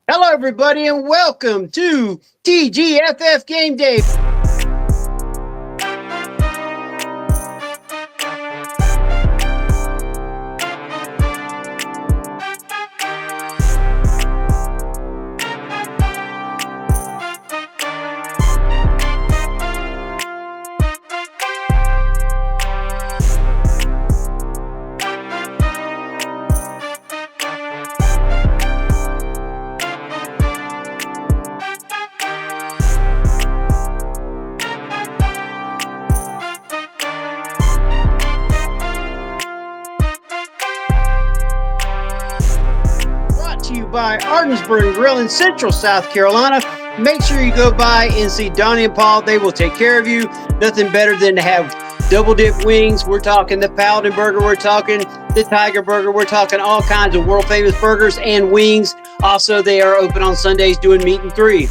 Hello, everybody, and welcome to TGFF Game Day. Brought to you by Ardensburg Grill in Central South Carolina. Make sure you go by and see Donnie and Paul. They will take care of you. Nothing better than to have double dip wings. We're talking the Paladin Burger. We're talking the Tiger Burger. We're talking all kinds of world famous burgers and wings. Also, they are open on Sundays doing meat and three.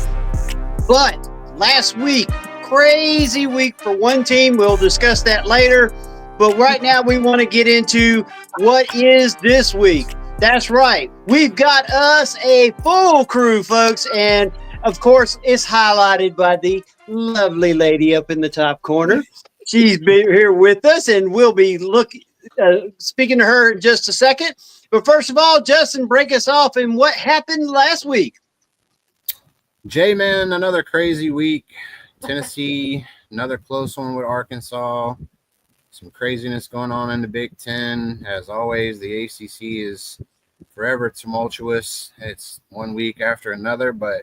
But last week, crazy week for one team. We'll discuss that later. But right now, we want to get into what is this week. That's right. We've got us a full crew, folks. And of course, it's highlighted by the lovely lady up in the top corner. She's been here with us, and we'll be speaking to her in just a second. But first of all, Justin, break us off in what happened last week. J-Man, another crazy week. Tennessee, another close one with Arkansas. Some craziness going on in the Big Ten. As always, the ACC is forever tumultuous. It's one week after another, but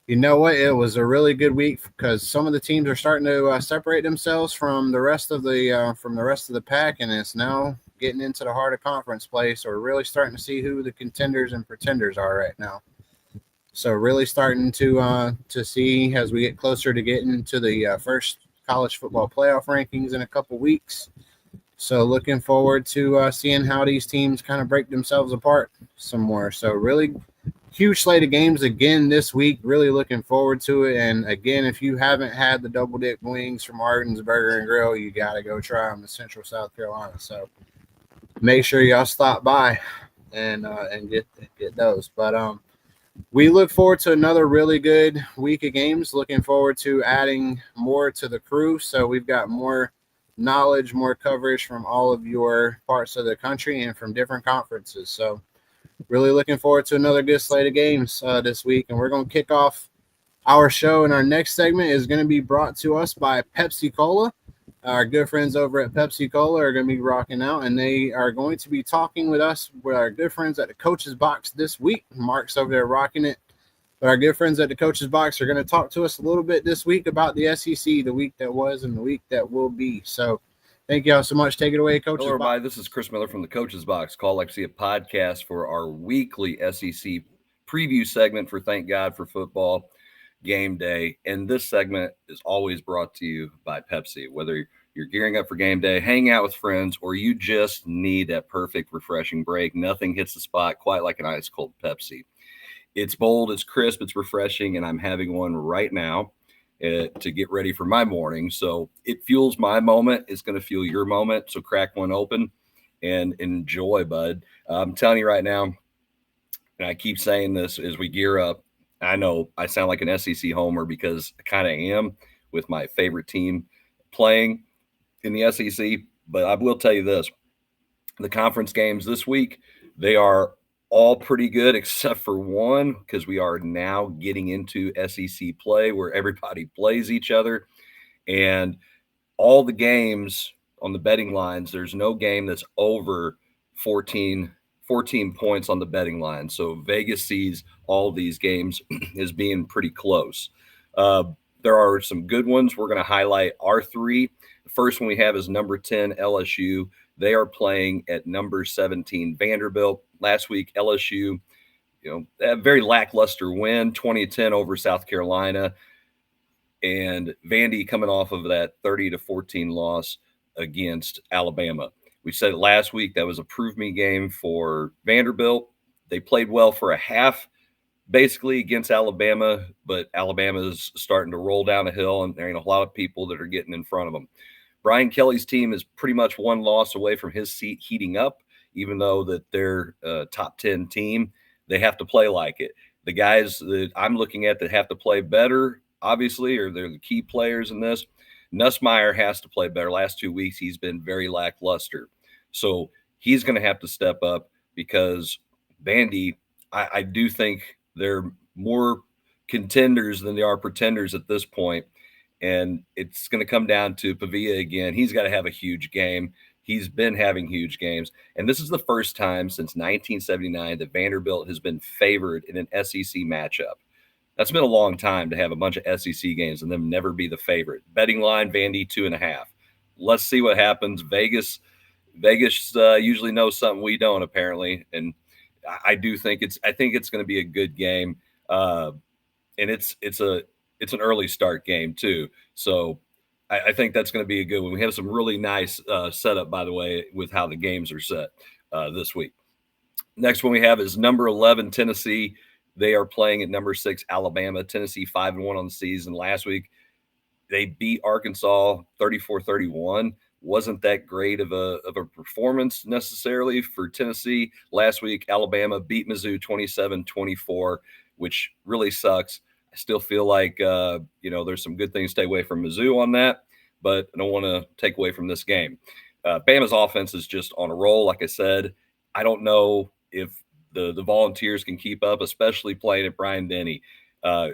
you know what? It was a really good week because some of the teams are starting to separate themselves from the rest of the pack, and it's now getting into the heart of conference play. So we're really starting to see who the contenders and pretenders are right now. So really starting to see as we get closer to getting to the first college football playoff rankings in a couple weeks. So looking forward to seeing how these teams kind of break themselves apart some more. So really huge slate of games again this week. Really looking forward to it. And again, if you haven't had the double dip wings from Arden's Burger and Grill, you got to go try them in Central South Carolina. So make sure y'all stop by and get those. But we look forward to another really good week of games. Looking forward to adding more to the crew. So we've got more knowledge, more coverage from all of your parts of the country and from different conferences. So really looking forward to another good slate of games this week. And we're going to kick off our show. And our next segment is going to be brought to us by Pepsi Cola. Our good friends over at Pepsi Cola are going to be rocking out, and they are going to be talking with us with our good friends at the Coach's Box this week. Mark's over there rocking it. But our good friends at the Coach's Box are going to talk to us a little bit this week about the SEC, the week that was and the week that will be. So thank you all so much. Take it away, Coach's Hello, everybody. Box. This is Chris Miller from the Coach's Box. Call like to see a podcast for our weekly SEC preview segment for Thank God for Football Game Day. And this segment is always brought to you by Pepsi. Whether you're gearing up for game day, hang out with friends, or you just need that perfect, refreshing break, nothing hits the spot quite like an ice cold Pepsi. It's bold, it's crisp, it's refreshing, and I'm having one right now to get ready for my morning. So it fuels my moment. It's going to fuel your moment. So crack one open and enjoy, bud. I'm telling you right now, and I keep saying this as we gear up, I know I sound like an SEC homer because I kind of am with my favorite team playing in the SEC. But I will tell you this, the conference games this week, they are all pretty good except for one, because we are now getting into SEC play where everybody plays each other. And all the games on the betting lines, there's no game that's over 14 points on the betting line. So Vegas sees all these games as being pretty close. There are some good ones. We're going to highlight our three. The first one we have is number 10, LSU. They are playing at number 17, Vanderbilt. Last week, LSU, a very lackluster win, 20-10 over South Carolina. And Vandy coming off of that 30-14 loss against Alabama. We said it last week, that was a prove me game for Vanderbilt. They played well for a half, basically against Alabama, but Alabama's starting to roll down a hill, and there ain't a lot of people that are getting in front of them. Brian Kelly's team is pretty much one loss away from his seat heating up, even though that they're a top 10 team. they have to play like it. The guys that I'm looking at that have to play better, obviously, or they're the key players in this. Nussmeier has to play better. Last 2 weeks, he's been very lackluster. So he's going to have to step up because Vandy, I do think they're more contenders than they are pretenders at this point. And it's going to come down to Pavia again. He's got to have a huge game. He's been having huge games. And this is the first time since 1979 that Vanderbilt has been favored in an SEC matchup. That's been a long time to have a bunch of SEC games and them never be the favorite. Betting line, Vandy 2.5. Let's see what happens. Vegas usually knows something we don't, apparently. And I do think it's going to be a good game. And it's an early start game too. So I think that's going to be a good one. We have some really nice setup, by the way, with how the games are set this week. Next one we have is number 11, Tennessee. They are playing at number 6, Alabama. Tennessee 5-1 on the season. Last week, they beat Arkansas 34-31. Wasn't that great of a performance necessarily for Tennessee. Last week, Alabama beat Mizzou 27-24, which really sucks. I still feel like, there's some good things to take away from Mizzou on that, but I don't want to take away from this game. Bama's offense is just on a roll. Like I said, I don't know if the Volunteers can keep up, especially playing at Bryant-Denny.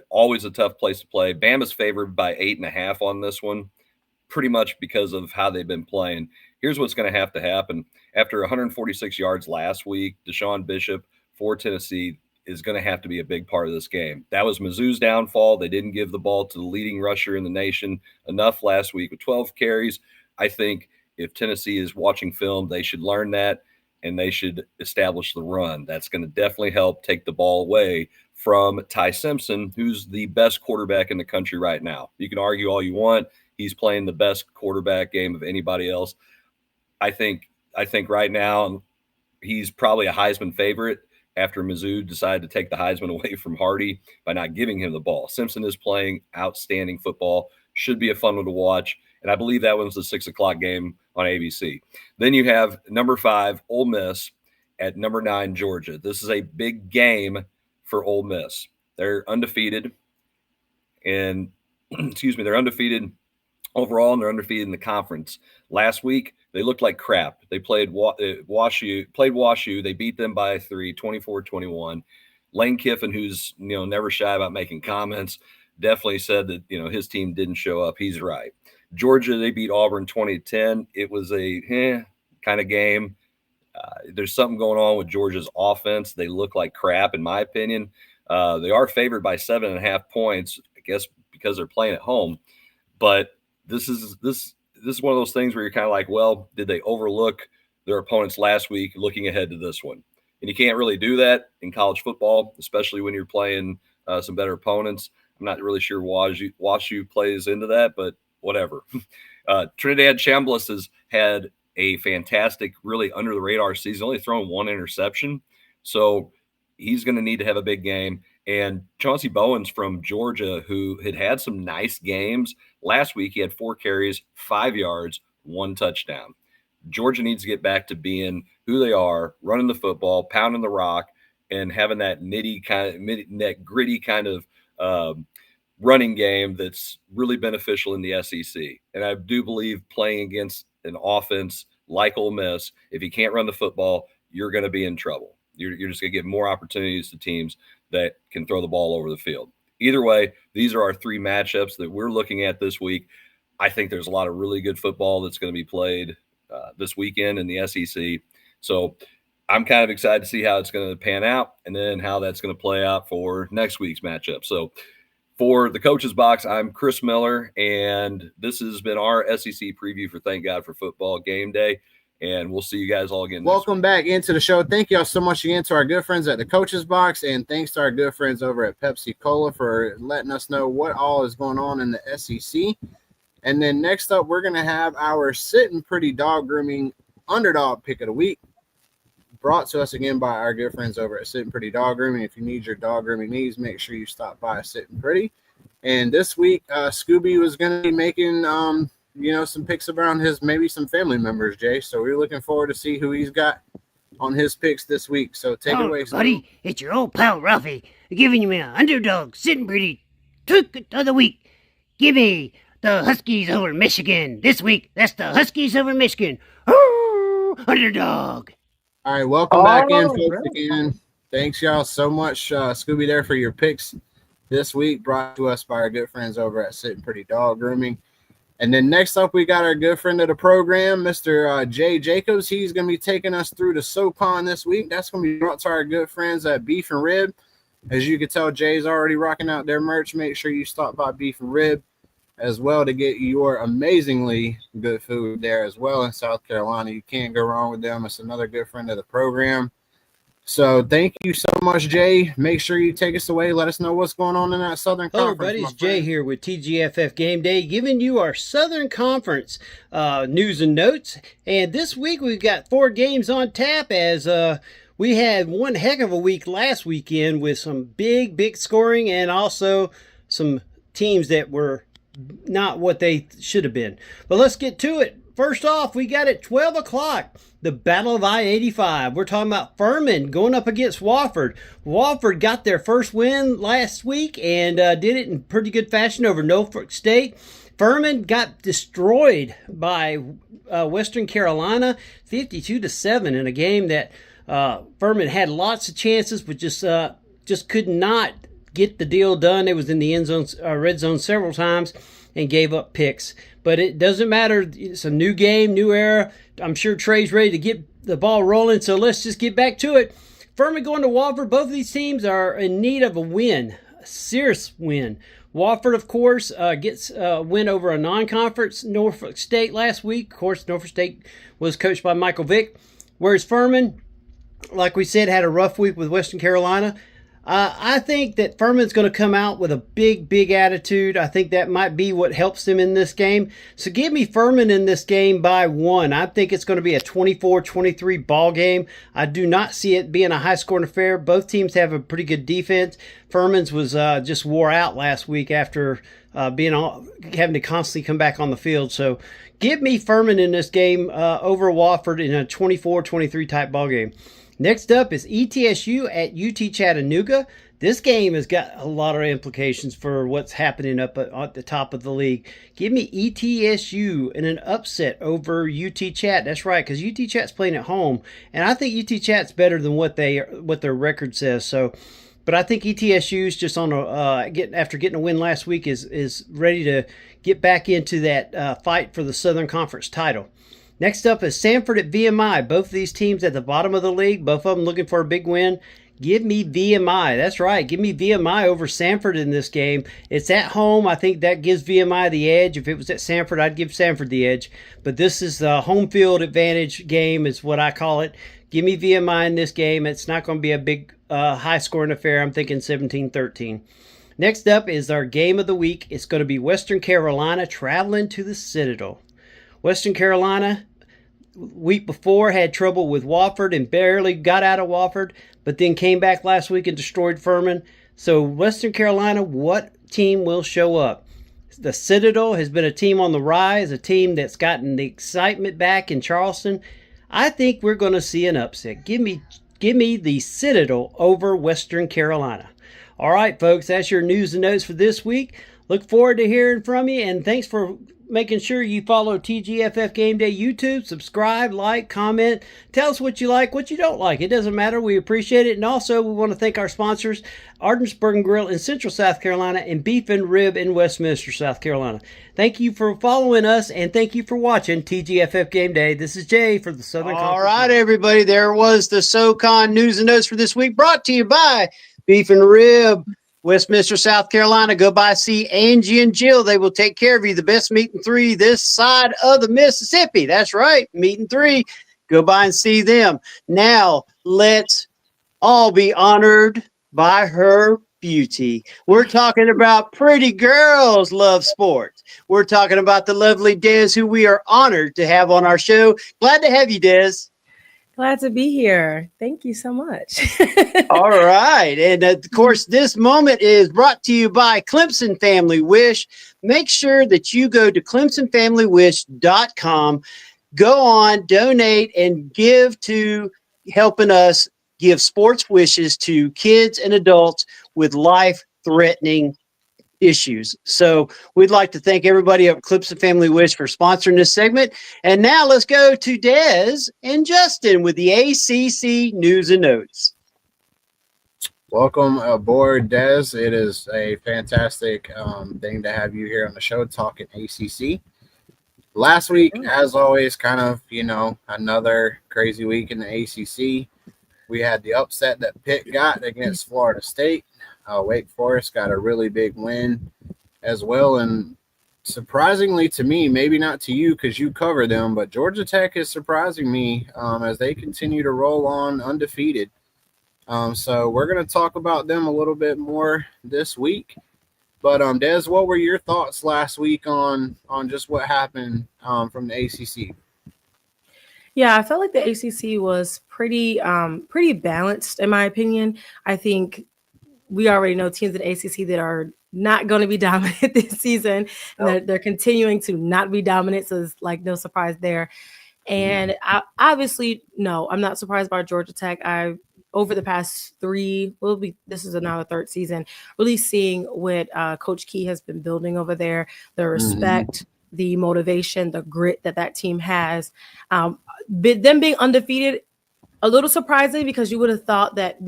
Always a tough place to play. Bama's favored by 8.5 on this one, pretty much because of how they've been playing. Here's what's going to happen. After 146 yards last week, Deshaun Bishop for Tennessee is going to have to be a big part of this game. That was Mizzou's downfall. They didn't give the ball to the leading rusher in the nation enough last week with 12 carries. I think if Tennessee is watching film, they should learn that, and they should establish the run. That's going to definitely help take the ball away from Ty Simpson, who's the best quarterback in the country right now. You can argue all you want. He's playing the best quarterback game of anybody else. I think right now he's probably a Heisman favorite after Mizzou decided to take the Heisman away from Hardy by not giving him the ball. Simpson is playing outstanding football. Should be a fun one to watch. And I believe that one's the 6 o'clock game on ABC. Then you have number 5, Ole Miss, at number 9, Georgia. This is a big game for Ole Miss. They're undefeated. And, they're undefeated overall, and they're undefeated in the conference. Last week, they looked like crap. They played WashU. They beat them by 3, 24-21. Lane Kiffin, who's never shy about making comments, definitely said that his team didn't show up. He's right. Georgia, they beat Auburn 20-10. It was a kind of game. There's something going on with Georgia's offense. They look like crap, in my opinion. They are favored by 7.5 points, I guess, because they're playing at home. But this is one of those things where you're kind of like, well, did they overlook their opponents last week looking ahead to this one? And you can't really do that in college football, especially when you're playing some better opponents. I'm not really sure WashU plays into that, but whatever. Trinidad Chambliss has had a fantastic, really under-the-radar season, only thrown 1 interception. So he's going to need to have a big game. And Chauncey Bowens from Georgia, who had some nice games. Last week, he had 4 carries, 5 yards, 1 touchdown. Georgia needs to get back to being who they are, running the football, pounding the rock, and having that gritty kind of running game that's really beneficial in the SEC. And I do believe playing against an offense like Ole Miss, if you can't run the football, you're going to be in trouble. You're just going to give more opportunities to teams that can throw the ball over the field. Either way, these are our 3 matchups that we're looking at this week. I think there's a lot of really good football that's going to be played this weekend in the SEC. So I'm kind of excited to see how it's going to pan out and then how that's going to play out for next week's matchup. So for the Coach's Box, I'm Chris Miller, and this has been our SEC preview for Thank God for Football Game Day. And we'll see you guys all again. Welcome back into the show. Thank y'all so much again to our good friends at the Coach's Box, and thanks to our good friends over at Pepsi Cola for letting us know what all is going on in the SEC. And then next up, we're going to have our Sitting Pretty Dog Grooming Underdog Pick of the Week, brought to us again by our good friends over at Sitting Pretty Dog Grooming. If you need your dog grooming needs, make sure you stop by Sitting Pretty. And this week, Scooby was going to be making some picks around maybe some family members, Jay. So we're looking forward to see who he's got on his picks this week. So take it away, buddy. It's your old pal Ralphie giving you an underdog sitting pretty trick of the week. Give me the Huskies over Michigan this week. That's the Huskies over Michigan. Underdog. All right, welcome back in, folks, again. Thanks, y'all, so much, Scooby, there for your picks this week, brought to us by our good friends over at Sitting Pretty Dog Grooming. And then next up, we got our good friend of the program, Mr. Jay Jacobs. He's going to be taking us through the SoCon this week. That's going to be brought to our good friends at Beef and Rib. As you can tell, Jay's already rocking out their merch. Make sure you stop by Beef and Rib as well to get your amazingly good food there as well in South Carolina. You can't go wrong with them. It's another good friend of the program. So thank you so much, Jay. Make sure you take us away. Let us know what's going on in that Southern Hello, Conference. everybody. It's Jay here with TGFF Game Day, giving you our Southern Conference news and notes. And this week we've got 4 games on tap, as we had one heck of a week last weekend with some big scoring and also some teams that were not what they should have been. But let's get to it. First off, we got at 12 o'clock, the Battle of I-85. We're talking about Furman going up against Wofford. Wofford got their first win last week and did it in pretty good fashion over Norfolk State. Furman got destroyed by Western Carolina 52-7 in a game that Furman had lots of chances, but just could not get the deal done. It was in the end zone, red zone several times, and gave up picks. But it doesn't matter. It's a new game, new era. I'm sure Trey's ready to get the ball rolling, so let's just get back to it. Furman going to Wofford. Both of these teams are in need of a win, a serious win. Wofford, of course, gets a win over a non-conference Norfolk State last week. Of course, Norfolk State was coached by Michael Vick, whereas Furman, like we said, had a rough week with Western Carolina. I think that Furman's going to come out with a big attitude. I think that might be what helps them in this game. So give me Furman in this game by 1. I think it's going to be a 24-23 ball game. I do not see it being a high-scoring affair. Both teams have a pretty good defense. Furman's was just wore out last week after having to constantly come back on the field. So give me Furman in this game over Wofford in a 24-23 type ball game. Next up is ETSU at UT Chattanooga. This game has got a lot of implications for what's happening up at the top of the league. Give me ETSU in an upset over UT Chat. That's right, because UT Chat's playing at home, and I think UT Chat's better than what their record says. So, but I think ETSU's just on after getting a win last week is ready to get back into that fight for the Southern Conference title. Next up is Samford at VMI. Both of these teams at the bottom of the league, both of them looking for a big win. Give me VMI. That's right. Give me VMI over Samford in this game. It's at home. I think that gives VMI the edge. If it was at Samford, I'd give Samford the edge. But this is the home field advantage game is what I call it. Give me VMI in this game. It's not going to be a big high-scoring affair. I'm thinking 17-13. Next up is our game of the week. It's going to be Western Carolina traveling to the Citadel. Western Carolina, week before, had trouble with Wofford and barely got out of Wofford, but then came back last week and destroyed Furman. So Western Carolina, what team will show up? The Citadel has been a team on the rise, a team that's gotten the excitement back in Charleston. I think we're going to see an upset. Give me the Citadel over Western Carolina. All right, folks, that's your news and notes for this week. Look forward to hearing from you, and thanks for making sure you follow TGFF Game Day YouTube. Subscribe, like, comment. Tell us what you like, what you don't like. It doesn't matter. We appreciate it. And also, we want to thank our sponsors, Ardensburg Grill in Central South Carolina and Beef and Rib in Westminster, South Carolina. Thank you for following us, and thank you for watching TGFF Game Day. This is Jay for the Southern Conference. All right, everybody. There was the SoCon news and notes for this week, brought to you by Beef and Rib, Westminster, South Carolina. Go by, see Angie and Jill. They will take care of you. The best meat and 3 this side of the Mississippi. That's right, meat and 3. Go by and see them. Now, let's all be honored by her beauty. We're talking about pretty girls love sports. We're talking about the lovely Des, who we are honored to have on our show. Glad to have you, Des. Glad to be here. Thank you so much. All right. And of course, this moment is brought to you by Clemson Family Wish. Make sure that you go to ClemsonFamilyWish.com. Go on, donate, and give to helping us give sports wishes to kids and adults with life-threatening issues. So we'd like to thank everybody at Clips of Family Wish for sponsoring this segment. And now let's go to Des and Justin with the ACC News and Notes. Welcome aboard, Des. It is a fantastic thing to have you here on the show talking ACC. Last week, as always, kind of, another crazy week in the ACC. We had the upset that Pitt got against Florida State. Wake Forest got a really big win as well. And surprisingly to me, maybe not to you because you cover them, but Georgia Tech is surprising me as they continue to roll on undefeated. So we're going to talk about them a little bit more this week. But Des, what were your thoughts last week on just what happened from the ACC? Yeah, I felt like the ACC was pretty balanced in my opinion. I think we already know teams in the ACC that are not going to be dominant this season, and they're continuing to not be dominant. So it's like no surprise there. And obviously, no, I'm not surprised by Georgia Tech. Over the past this is now the third season, really seeing what Coach Key has been building over there, the respect, the motivation, the grit that team has. Them being undefeated, a little surprising because you would have thought that,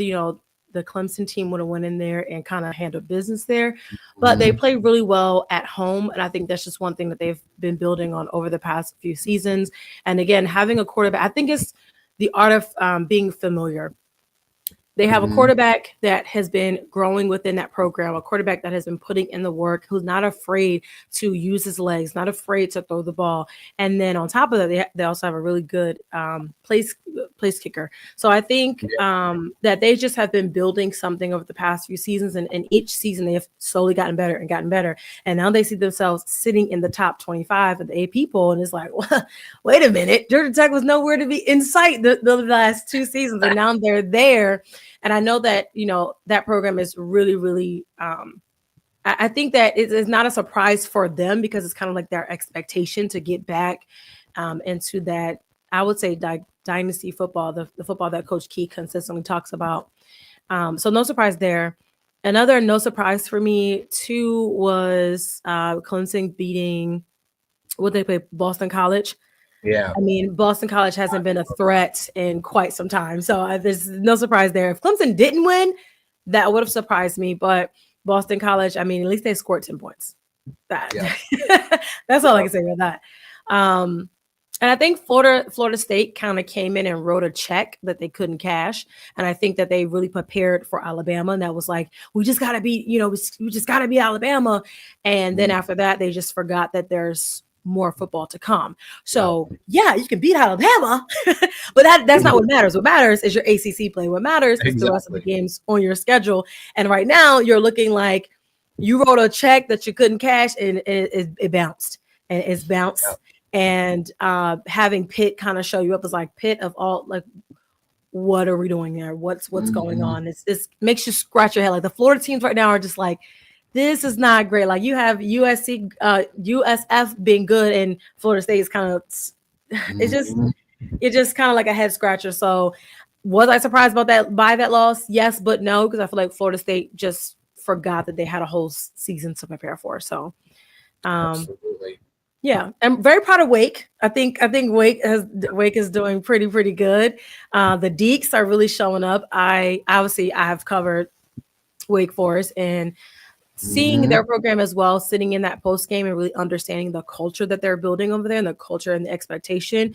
the Clemson team would have went in there and kind of handled business there, but they play really well at home. And I think that's just one thing that they've been building on over the past few seasons. And again, having a quarterback, I think it's the art of being familiar. They have a quarterback that has been growing within that program, a quarterback that has been putting in the work, who's not afraid to use his legs, not afraid to throw the ball. And then on top of that, they also have a really good place kicker. So I think that they just have been building something over the past few seasons. And each season they have slowly gotten better and gotten better. And now they see themselves sitting in the top 25 of the AP poll. And it's like, well, wait a minute, Georgia Tech was nowhere to be in sight the last two seasons. And now they're there. And I know that, that program is really, really, I think that it's not a surprise for them because it's kind of like their expectation to get back into that, I would say, dynasty football, the football that Coach Key consistently talks about. So no surprise there. Another no surprise for me, too, was Clemson beating, what they play, Boston College. Yeah. I mean, Boston College hasn't been a threat in quite some time. So there's no surprise there. If Clemson didn't win, that would have surprised me. But Boston College, I mean, at least they scored 10 points. That's all I can say about that. And I think Florida State kind of came in and wrote a check that they couldn't cash. And I think that they really prepared for Alabama. And that was like, we just got to beat, we just got to beat Alabama. And then after that, they just forgot that there's more football to come. So yeah, you can beat Alabama, but that's not what matters. What matters is your ACC play. What matters is the rest of the games on your schedule. And right now you're looking like you wrote a check that you couldn't cash and it bounced and it's bounced. And having Pitt kind of show you up is like, Pitt of all, like, what are we doing there? What's going on? It makes you scratch your head. Like the Florida teams right now are just like, this is not great. Like you have USF being good and Florida State is kind of, it's just kind of like a head scratcher. So was I surprised by that loss? Yes, but no, because I feel like Florida State just forgot that they had a whole season to prepare for. So, Absolutely. Yeah, I'm very proud of Wake. I think Wake is doing pretty good. The Deeks are really showing up. I have covered Wake Forest and seeing their program as well, sitting in that post game and really understanding the culture that they're building over there and the culture and the expectation,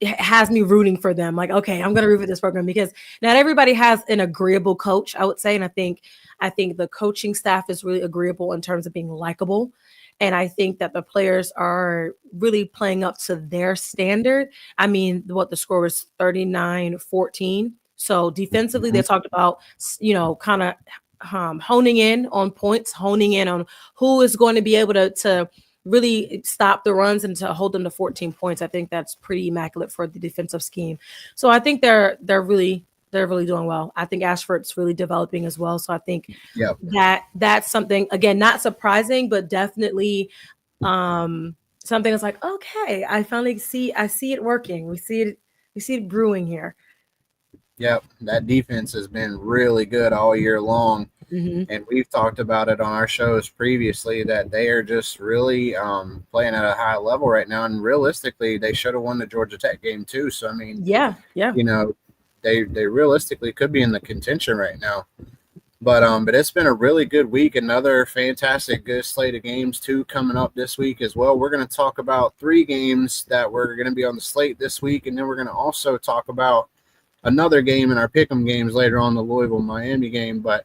it has me rooting for them. Like, okay, I'm going to root for this program because not everybody has an agreeable coach, I would say. And I think the coaching staff is really agreeable in terms of being likable. And I think that the players are really playing up to their standard. I mean, what the score was 39-14. So defensively, they talked about, kind of honing in on points, honing in on who is going to be able to really stop the runs and to hold them to 14 points. I think that's pretty immaculate for the defensive scheme. So I think they're really doing well. I think Ashford's really developing as well. So I think that's something, again, not surprising, but definitely something that's like, okay, I see it working. We see it brewing here. Yep, that defense has been really good all year long. Mm-hmm. And we've talked about it on our shows previously that they are just really playing at a high level right now. And realistically, they should have won the Georgia Tech game too. So, I mean, Yeah. you know, they realistically could be in the contention right now. But it's been a really good week. Another fantastic, good slate of games too coming up this week as well. We're going to talk about 3 games that were going to be on the slate this week, and then we're going to also talk about another game in our pick'em games later on, the Louisville Miami game. But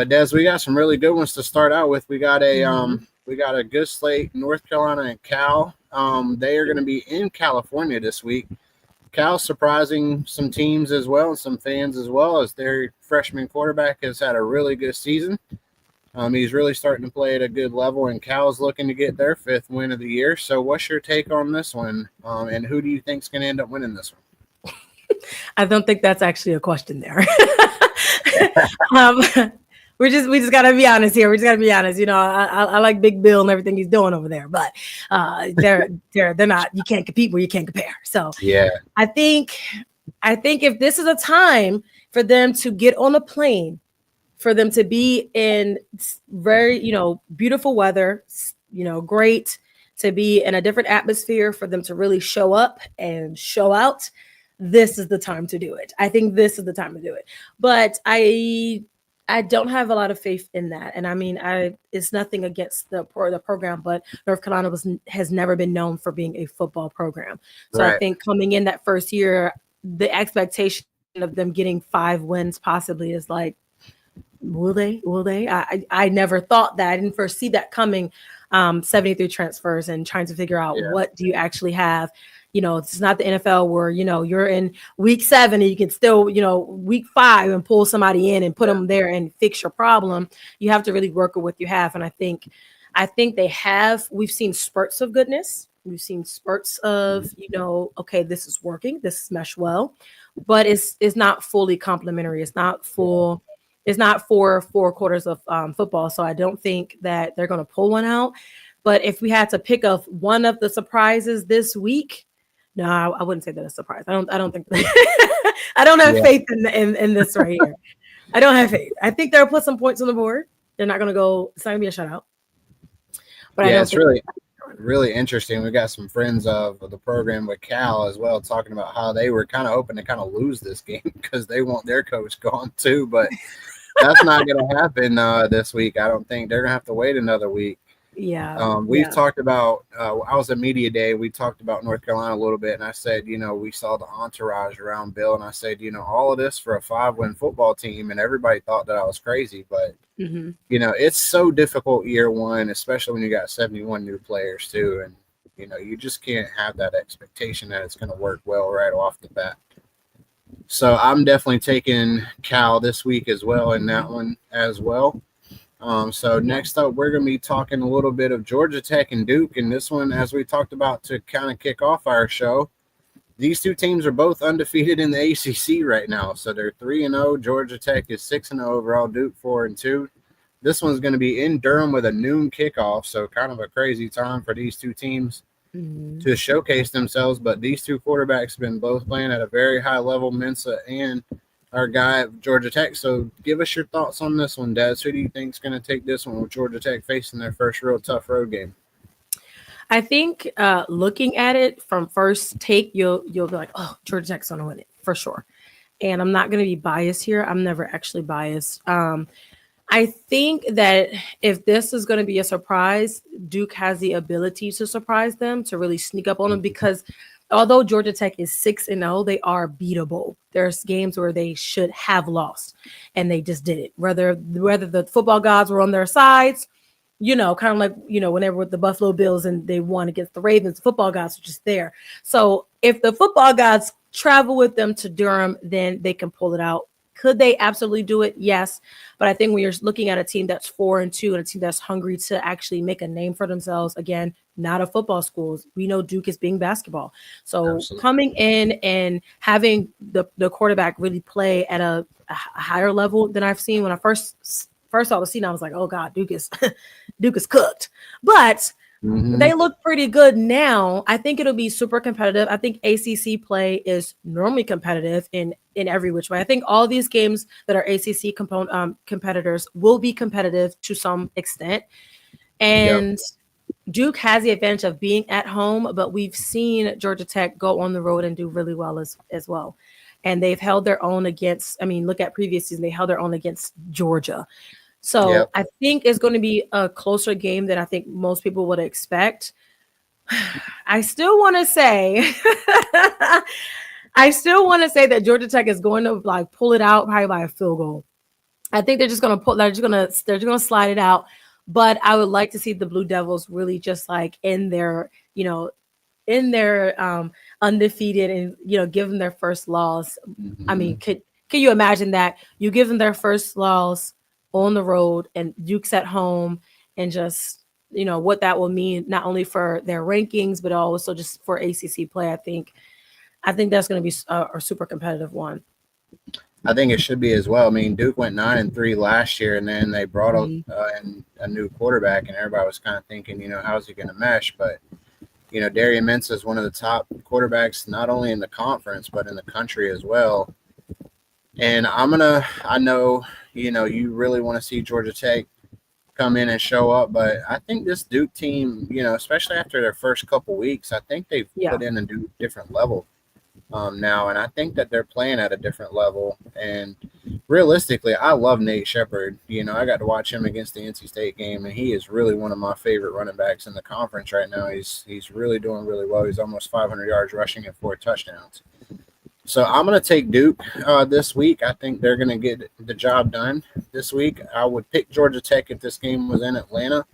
Des, we got some really good ones to start out with. We got a good slate. North Carolina and Cal. They are going to be in California this week. Cal surprising some teams as well and some fans as well, as their freshman quarterback has had a really good season. He's really starting to play at a good level, and Cal's looking to get their 5th win of the year. So what's your take on this one? And who do you think is going to end up winning this one? I don't think that's actually a question there. We just gotta be honest here. We just gotta be honest. You know, I like Big Bill and everything he's doing over there, but they're not. You can't compete where you can't compare. So yeah, I think if this is a time for them to get on a plane, for them to be in very beautiful weather, great, to be in a different atmosphere, for them to really show up and show out, this is the time to do it. I think this is the time to do it. But I don't have a lot of faith in that. And I mean, it's nothing against the program, but North Carolina has never been known for being a football program. So right. I think coming in that first year, the expectation of them getting 5 wins possibly is like, will they? I never thought that. I didn't first see that coming. 73 transfers and trying to figure out what do you actually have. It's not the NFL where, you're in week 7 and you can still, week 5 and pull somebody in and put them there and fix your problem. You have to really work with what you have. And I think they have. We've seen spurts of goodness. We've seen spurts of, okay, this is working. This is meshed well, but it's not fully complementary. It's not full. It's not for 4 quarters of football. So I don't think that they're going to pull one out. But if we had to pick up one of the surprises this week, no, I wouldn't say that a surprise. I don't think I don't have faith in this right here. I don't have faith. I think they'll put some points on the board. They're not going to go. It's not going to be a shutout. But it's really interesting. We got some friends of the program with Cal as well talking about how they were kind of hoping to kind of lose this game because they want their coach gone too. But that's not going to happen this week. I don't think. They're going to have to wait another week. Yeah. We've talked about, I was at media day. We talked about North Carolina a little bit. And I said, we saw the entourage around Bill. And I said, all of this for a 5-win football team. And everybody thought that I was crazy. But, it's so difficult year one, especially when you got 71 new players too. And, you just can't have that expectation that it's going to work well right off the bat. So I'm definitely taking Cal this week as well in that one as well. So next up, we're going to be talking a little bit of Georgia Tech and Duke. And this one, as we talked about to kind of kick off our show, these 2 teams are both undefeated in the ACC right now. So they're 3-0. Georgia Tech is 6-0 overall. Duke 4-2. This one's going to be in Durham with a noon kickoff. So kind of a crazy time for these 2 teams to showcase themselves. But these 2 quarterbacks have been both playing at a very high level, Mensa and our guy at Georgia Tech. So give us your thoughts on this one, Des. Who do you think is going to take this one with Georgia Tech facing their first real tough road game? I think looking at it from first take, you'll be like, oh, Georgia Tech's going to win it for sure. And I'm not going to be biased here. I'm never actually biased. I think that if this is going to be a surprise, Duke has the ability to surprise them, to really sneak up on them, because although Georgia Tech is 6-0, they are beatable. There's games where they should have lost, and they just did it. Whether the football gods were on their sides, kind of like, whenever with the Buffalo Bills and they won against the Ravens, the football gods were just there. So if the football gods travel with them to Durham, then they can pull it out. Could they absolutely do it? Yes. But I think when you're looking at a team that's 4-2 and a team that's hungry to actually make a name for themselves, again, not a football school. We know Duke is being basketball. So absolutely. Coming in and having the quarterback really play at a higher level than I've seen. When I first saw the scene, I was like, oh God, Duke is cooked. But Mhm. They look pretty good now. I think it'll be super competitive. I think ACC play is normally competitive in every which way. I think all these games that are ACC competitors will be competitive to some extent. And Duke has the advantage of being at home, but we've seen Georgia Tech go on the road and do really well as well. And they've held their own against, I mean, look at previous season, they held their own against Georgia. So Yep. I think it's going to be a closer game than I think most people would expect. I still want to say, that Georgia Tech is going to like pull it out probably by a field goal. I think they're just going to they're just going to slide it out. But I would like to see the Blue Devils really just like in their, undefeated and, give them their first loss. I mean, Mhm. can you imagine that you give them their first loss on the road and Duke's at home, and just, what that will mean not only for their rankings but also just for ACC play. I think that's going to be a super competitive one. I think it should be as well. I mean, Duke went 9-3 last year, and then they brought Mhm. in a new quarterback, and everybody was kind of thinking, how's he going to mesh? But Darian Mintz is one of the top quarterbacks, not only in the conference but in the country as well. And I know, you really want to see Georgia Tech come in and show up, but I think this Duke team, especially after their first couple weeks, I think they've Yeah. put in a different level now, and I think that they're playing at a different level. And realistically, I love Nate Shepherd. I got to watch him against the NC State game, and he is really one of my favorite running backs in the conference right now. He's really doing really well. He's almost 500 yards rushing and 4 touchdowns. So I'm going to take Duke this week. I think they're going to get the job done this week. I would pick Georgia Tech if this game was in Atlanta.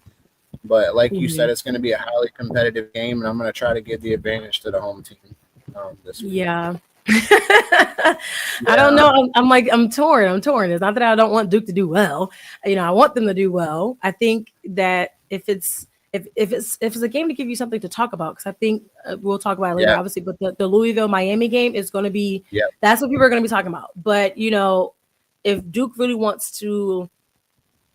But like you said, it's going to be a highly competitive game, and I'm going to try to give the advantage to the home team this week. Yeah. I don't know. I'm torn. It's not that I don't want Duke to do well. I want them to do well. I think that if it's a game to give you something to talk about, because I think we'll talk about it later, obviously, but the Louisville Miami game is going to be, that's what people are going to be talking about. But if Duke really wants to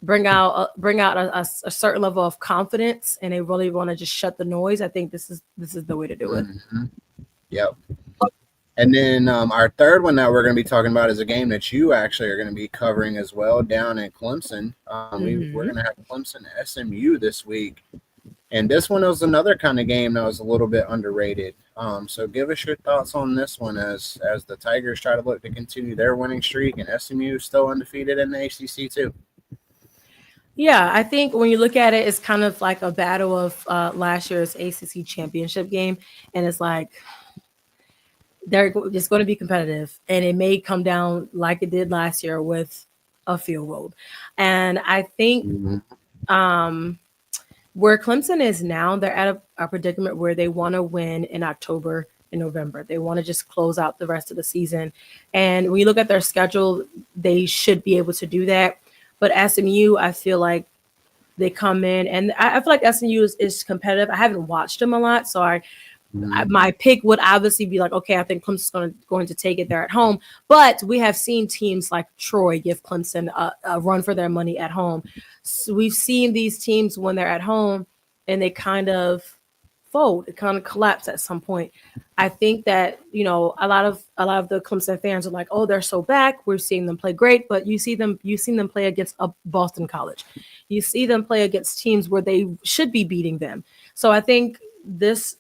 bring out a certain level of confidence, and they really want to just shut the noise, I think this is the way to do it. Mm-hmm. Yep. And then our third one that we're going to be talking about is a game that you actually are going to be covering as well down in Clemson. We're going to have Clemson SMU this week. And this one was another kind of game that was a little bit underrated. So give us your thoughts on this one as the Tigers try to look to continue their winning streak, and SMU still undefeated in the ACC too. Yeah, I think when you look at it, it's kind of like a battle of last year's ACC championship game. And it's like, it's going to be competitive, and it may come down like it did last year with a field goal. And I think where Clemson is now, they're at a predicament where they want to win in October and November. They want to just close out the rest of the season. And when you look at their schedule, they should be able to do that. But SMU, I feel like they come in, and I feel like SMU is competitive. I haven't watched them a lot, so my pick would obviously be like, okay, I think Clemson's going to take it there at home. But we have seen teams like Troy give Clemson a run for their money at home. So we've seen these teams when they're at home and they kind of fold, it kind of collapse at some point. I think that, a lot of the Clemson fans are like, oh, they're so back. We're seeing them play great, but you've seen them play against a Boston College. You see them play against teams where they should be beating them. So I think this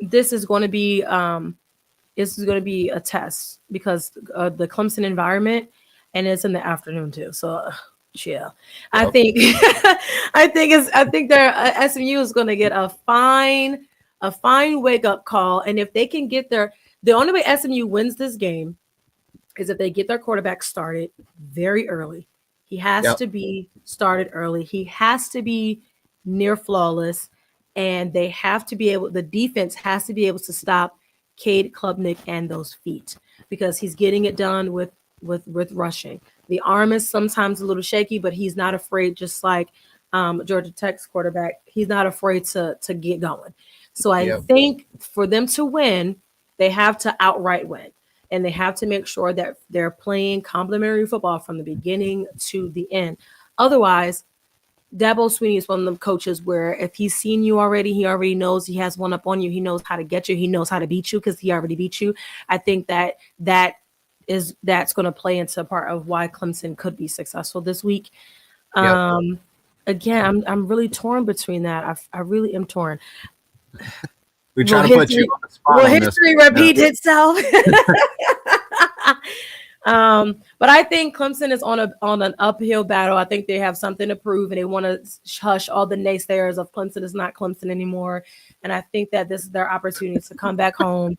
is going to be a test because the Clemson environment, and it's in the afternoon too. So yeah, I think SMU is going to get a fine wake up call, and if they can get the only way SMU wins this game is if they get their quarterback started very early. He has to be started early. He has to be near flawless. And the defense has to be able to stop Cade Klubnik and those feet, because he's getting it done with rushing. The arm is sometimes a little shaky, but he's not afraid, just like Georgia Tech's quarterback. He's not afraid to get going. So I think for them to win, they have to outright win. And they have to make sure that they're playing complementary football from the beginning to the end. Otherwise, Dabo Sweeney is one of them coaches where if he's seen you already, he already knows he has one up on you. He knows how to get you. He knows how to beat you because he already beat you. I think that's going to play into part of why Clemson could be successful this week. Again, I'm really torn between that. I really am torn. We try to put you on the spot. Will history repeat itself? But I think Clemson is on an uphill battle. I think they have something to prove, and they want to hush all the naysayers of Clemson is not Clemson anymore. And I think that this is their opportunity to come back home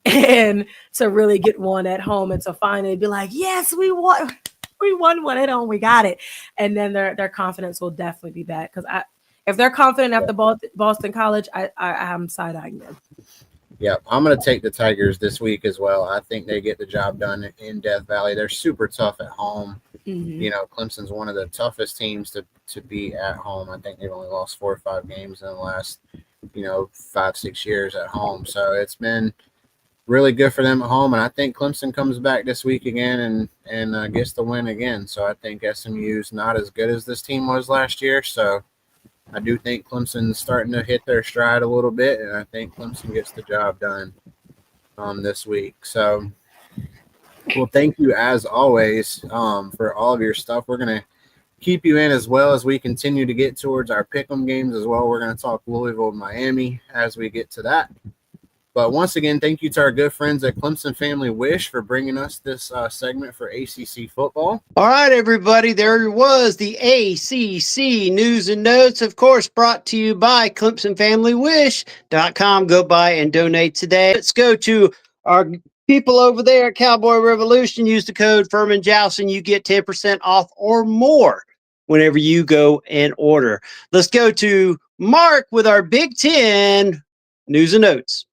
and to really get one at home and to finally be like, yes, we won one at home, we got it. And then their confidence will definitely be back because if they're confident after Boston College, I'm side-eyeing them. Yeah, I'm going to take the Tigers this week as well. I think they get the job done in Death Valley. They're super tough at home. You know, Clemson's one of the toughest teams to be at home. I think they've only lost 4 or 5 games in the last, 5-6 years at home. So it's been really good for them at home. And I think Clemson comes back this week again and gets the win again. So I think SMU's not as good as this team was last year. So I do think Clemson's starting to hit their stride a little bit, and I think Clemson gets the job done this week. So, well, thank you as always for all of your stuff. We're going to keep you in as well as we continue to get towards our pick'em games as well. We're going to talk Louisville and Miami as we get to that. But once again, thank you to our good friends at Clemson Family Wish for bringing us this segment for ACC football. All right, everybody. There was the ACC News and Notes, of course, brought to you by ClemsonFamilyWish.com. Go by and donate today. Let's go to our people over there at Cowboy Revolution. Use the code Furman Joustin. You get 10% off or more whenever you go and order. Let's go to Mark with our Big Ten News and Notes.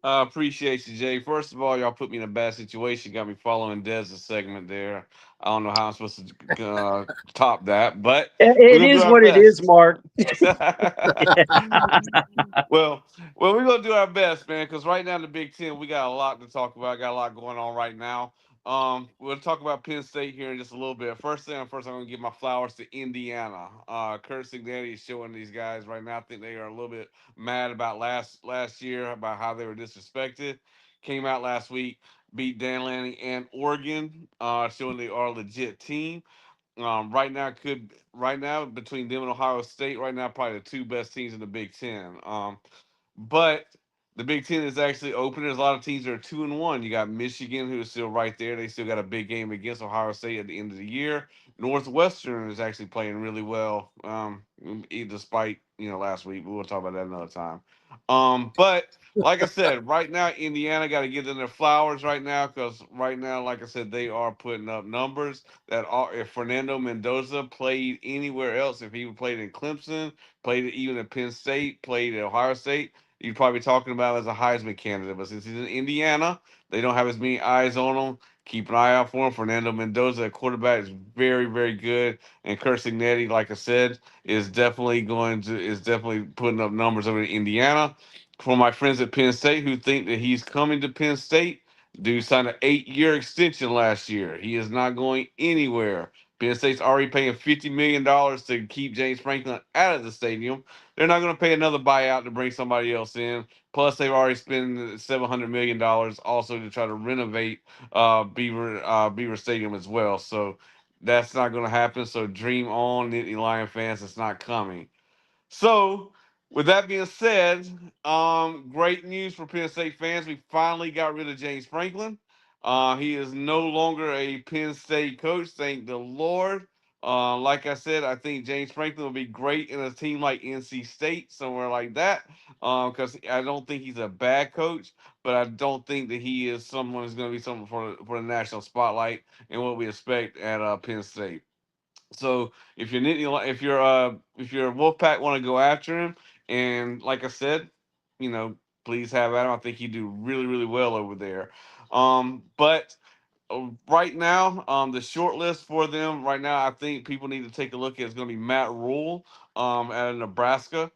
I appreciate you, Jay. First of all, y'all put me in a bad situation. Got me following Dez's segment there. I don't know how I'm supposed to top that, but it is what it is, Mark. well, we're gonna do our best, man. Because right now in the Big Ten, we got a lot to talk about. Got a lot going on right now. We'll talk about Penn State here in just a little bit. First, I'm gonna give my flowers to Indiana. Kurt Cignetti is showing these guys right now. I think they are a little bit mad about last year about how they were disrespected. Came out last week, beat Dan Lanning and Oregon, showing they are a legit team. Right now between them and Ohio State, right now probably the 2 best teams in the Big Ten. But the Big Ten is actually open. There's a lot of teams that are 2-1. You got Michigan, who is still right there. They still got a big game against Ohio State at the end of the year. Northwestern is actually playing really well, despite last week. But we'll talk about that another time. But like I said, right now Indiana got to give them their flowers right now because right now, like I said, they are putting up numbers that are. If Fernando Mendoza played anywhere else, if he played in Clemson, played even at Penn State, played at Ohio State, you'd probably be talking about him as a Heisman candidate. But since he's in Indiana, they don't have as many eyes on him. Keep an eye out for him. Fernando Mendoza, at quarterback, is very, very good. And Kurt Cignetti, like I said, is definitely putting up numbers over in Indiana. For my friends at Penn State who think that he's coming to Penn State, dude signed an 8-year extension last year. He is not going anywhere. Penn State's already paying $50 million to keep James Franklin out of the stadium. They're not going to pay another buyout to bring somebody else in. Plus, they've already spent $700 million also to try to renovate Beaver Stadium as well. So that's not going to happen. So dream on, Nittany Lion fans. It's not coming. So, with that being said, great news for Penn State fans. We finally got rid of James Franklin. He is no longer a Penn State coach. Thank the Lord. Like I said, I think James Franklin will be great in a team like NC State, somewhere like that. Because I don't think he's a bad coach, but I don't think that he is someone who's going to be something for the national spotlight and what we expect at Penn State. So if you're if you're Wolfpack want to go after him, and like I said, please have at him. I think he'd do really, really well over there. But right now, the short list for them right now, I think people need to take a look at is going to be Matt Rule out of Nebraska.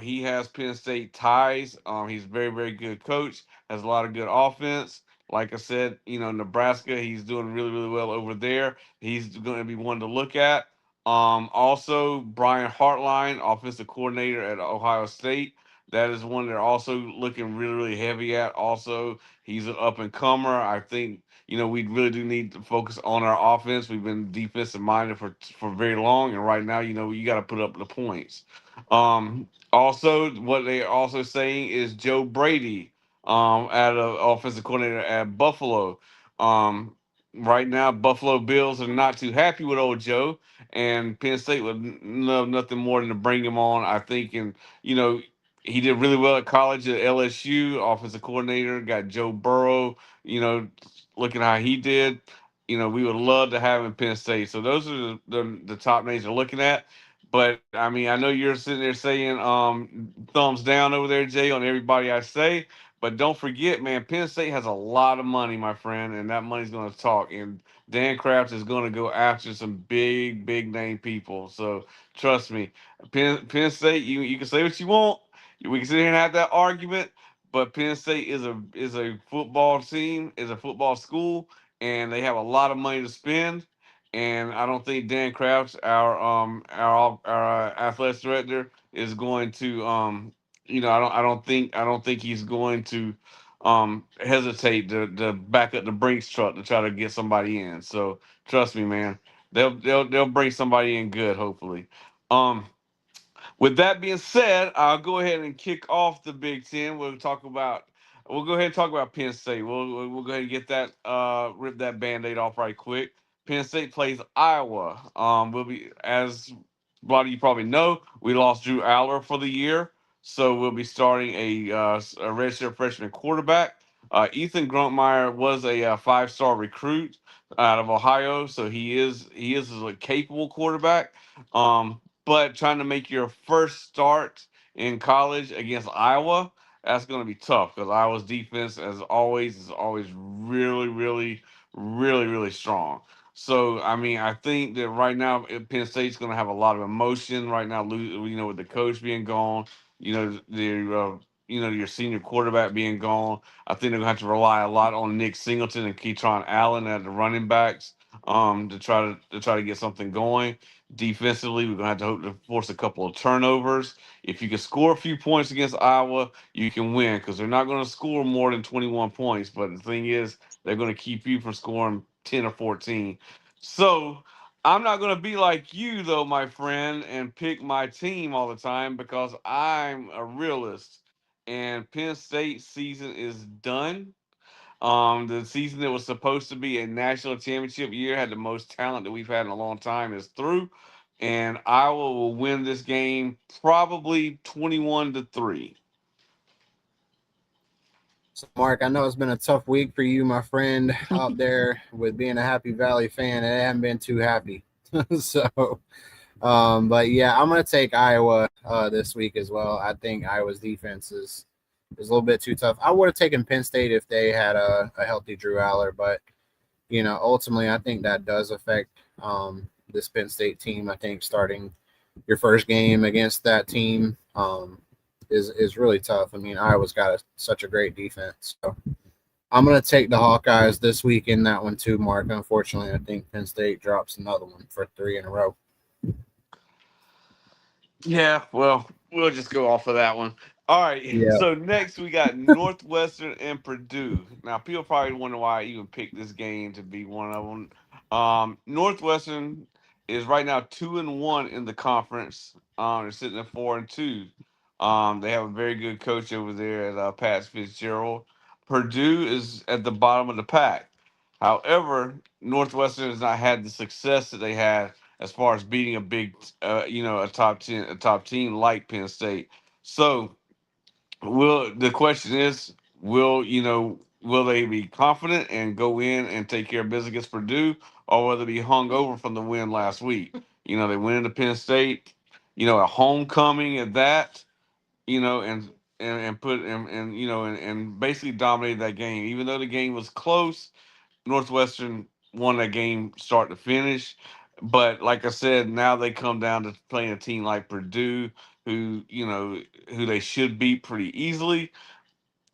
He has Penn State ties. He's a very, very good coach. Has a lot of good offense. Like I said, Nebraska, he's doing really, really well over there. He's going to be one to look at. Also, Brian Hartline, offensive coordinator at Ohio State. That is one they're also looking really, really heavy at. Also, he's an up and comer. I think we really do need to focus on our offense. We've been defensive minded for very long, and right now, you got to put up the points. Also, what they're also saying is Joe Brady, at a offensive coordinator at Buffalo. Um, right now, Buffalo Bills are not too happy with old Joe, and Penn State would love nothing more than to bring him on. I think, and you know, he did really well at college at LSU, offensive coordinator. Got Joe Burrow. Looking how he did. We would love to have him in Penn State. So those are the top names they're looking at. But I mean, I know you're sitting there saying thumbs down over there, Jay, on everybody I say. But don't forget, man, Penn State has a lot of money, my friend, and that money's going to talk. And Dan Kraft is going to go after some big, big name people. So trust me, Penn State, you can say what you want. We can sit here and have that argument, but Penn State is a football team, is a football school, and they have a lot of money to spend. And I don't think Dan Kraft, our athletics director, is going to I don't think he's going to hesitate to back up the Brinks truck to try to get somebody in. So trust me, man, they'll bring somebody in good, hopefully. Um, with that being said, I'll go ahead and kick off the Big Ten. We'll go ahead and talk about Penn State. We'll go ahead and get that rip that Band-Aid off right quick. Penn State plays Iowa. We'll be, as a lot of you probably know, we lost Drew Aller for the year, so we'll be starting a redshirt freshman quarterback. Ethan Gruntmeyer was a five-star recruit out of Ohio, so he is a capable quarterback. But trying to make your first start in college against Iowa, that's going to be tough because Iowa's defense, as always, is always really, really, really, really strong. So, I mean, I think that right now Penn State's going to have a lot of emotion right now. With the coach being gone, your senior quarterback being gone. I think they're going to have to rely a lot on Nick Singleton and Keytron Allen at the running backs, to try to get something going. Defensively, we're gonna have to hope to force a couple of turnovers. If you can score a few points against Iowa, you can win because they're not going to score more than 21 points. But the thing is, they're going to keep you from scoring 10 or 14. So I'm not going to be like you, though, my friend, and pick my team all the time because I'm a realist. And Penn State season is done. The season that was supposed to be a national championship year, had the most talent that we've had in a long time, is through, and Iowa will win this game probably 21-3. So, Mark, I know it's been a tough week for you, my friend, out there with being a Happy Valley fan, and it hasn't been too happy. So, but yeah, I'm gonna take Iowa this week as well. I think Iowa's defense is a little bit too tough. I would have taken Penn State if they had a healthy Drew Aller, but ultimately, I think that does affect this Penn State team. I think starting your first game against that team is really tough. I mean, Iowa's got such a great defense. So I'm going to take the Hawkeyes this week in that one too, Mark. Unfortunately, I think Penn State drops another one for 3 in a row. Yeah, well, we'll just go off of that one. All right. Yeah. So next we got Northwestern and Purdue. Now people probably wonder why I even picked this game to be one of them. Northwestern is right now 2-1 in the conference. They're sitting at 4-2. They have a very good coach over there at Pat Fitzgerald. Purdue is at the bottom of the pack. However, Northwestern has not had the success that they had as far as beating a big, a top team like Penn State. So, will the question is, will they be confident and go in and take care of business against Purdue, or will they be hung over from the win last week? They went into Penn State, a homecoming at that, and put and basically dominated that game, even though the game was close. Northwestern won that game start to finish. But like I said, now they come down to playing a team like Purdue, who they should beat pretty easily.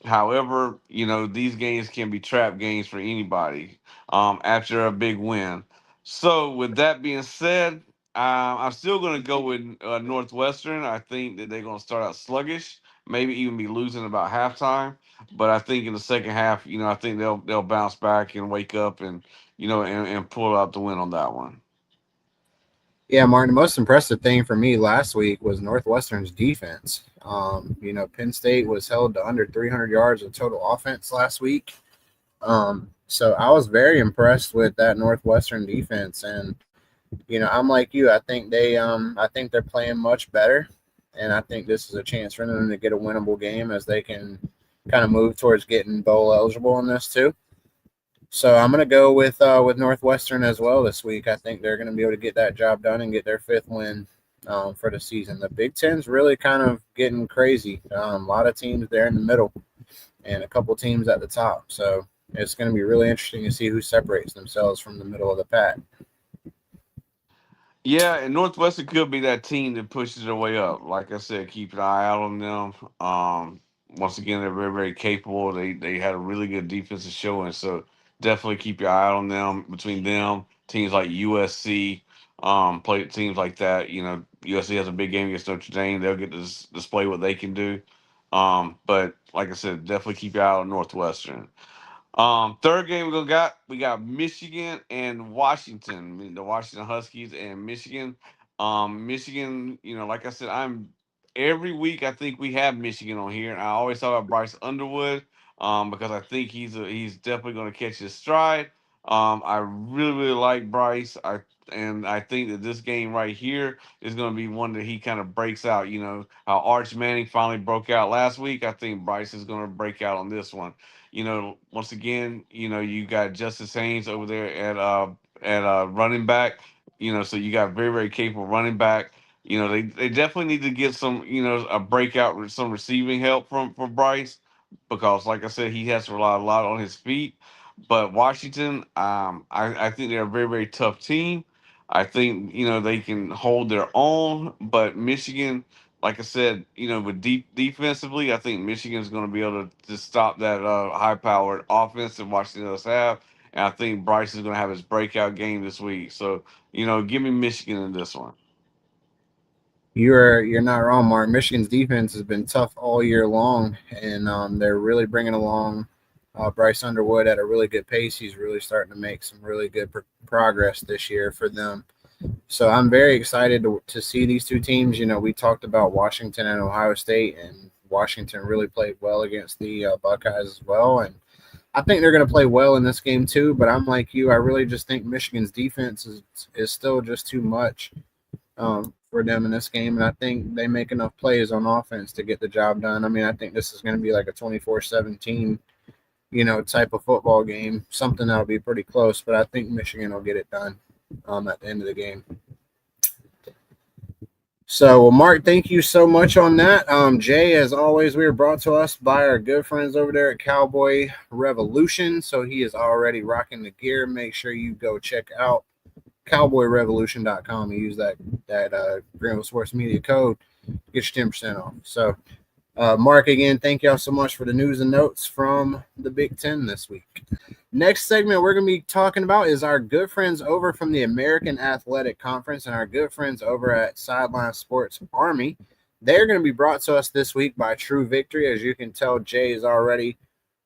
However, these games can be trap games for anybody after a big win. So with that being said, I'm still going to go with Northwestern. I think that they're going to start out sluggish, maybe even be losing about halftime. But I think in the second half, I think they'll bounce back and wake up and and pull out the win on that one. Yeah, Martin, the most impressive thing for me last week was Northwestern's defense. Penn State was held to under 300 yards of total offense last week. So I was very impressed with that Northwestern defense, and I'm like you. I think they're playing much better, and I think this is a chance for them to get a winnable game as they can kind of move towards getting bowl eligible in this too. So I'm going to go with Northwestern as well this week. I think they're going to be able to get that job done and get their fifth win for the season. The Big Ten's really kind of getting crazy. A lot of teams there in the middle and a couple teams at the top. So it's going to be really interesting to see who separates themselves from the middle of the pack. Yeah, and Northwestern could be that team that pushes their way up. Like I said, keep an eye out on them. Once again, they're very, very capable. They had a really good defensive showing, so definitely keep your eye out on them. Between them, teams like USC, play teams like that. USC has a big game against Notre Dame. They'll get to display what they can do. But like I said, definitely keep your eye out on Northwestern. Third game we got Michigan and Washington. I mean, the Washington Huskies and Michigan. Michigan, like I said, I'm every week I think we have Michigan on here, and I always talk about Bryce Underwood, because I think he's definitely going to catch his stride. I really really like Bryce. I think that this game right here is going to be one that he kind of breaks out. How Arch Manning finally broke out last week. I think Bryce is going to break out on this one. Once again, you got Justice Haynes over there at running back. So you got very, very capable running back. They definitely need to get some, a breakout with some receiving help from Bryce, because like I said, he has to rely a lot on his feet. But Washington, I think they're a very, very tough team. I think, they can hold their own, but Michigan, like I said, with defensively, I think Michigan's going to be able to stop that high-powered offense that Washington does have, and I think Bryce is going to have his breakout game this week. So, give me Michigan in this one. You're not wrong, Mark. Michigan's defense has been tough all year long, and they're really bringing along Bryce Underwood at a really good pace. He's really starting to make some really good progress this year for them. So I'm very excited to see these two teams. We talked about Washington and Ohio State, and Washington really played well against the Buckeyes as well. And I think they're going to play well in this game too. But I'm like you. I really just think Michigan's defense is still just too much for them in this game. And I think they make enough plays on offense to get the job done. I mean, I think this is going to be like a 24-17, type of football game, something that'll be pretty close. But I think Michigan will get it done at the end of the game. So, well, Mark, thank you so much on that. Jay, as always, we are brought to us by our good friends over there at Cowboy Revolution. So he is already rocking the gear. Make sure you go check out cowboyrevolution.com and use that Greenville Sports Media code to get you 10% off. So, Mark, again, thank y'all so much for the news and notes from the Big Ten this week. Next segment we're going to be talking about is our good friends over from the American Athletic Conference and our good friends over at Sideline Sports Army. They're going to be brought to us this week by True Victory. As you can tell, Jay is already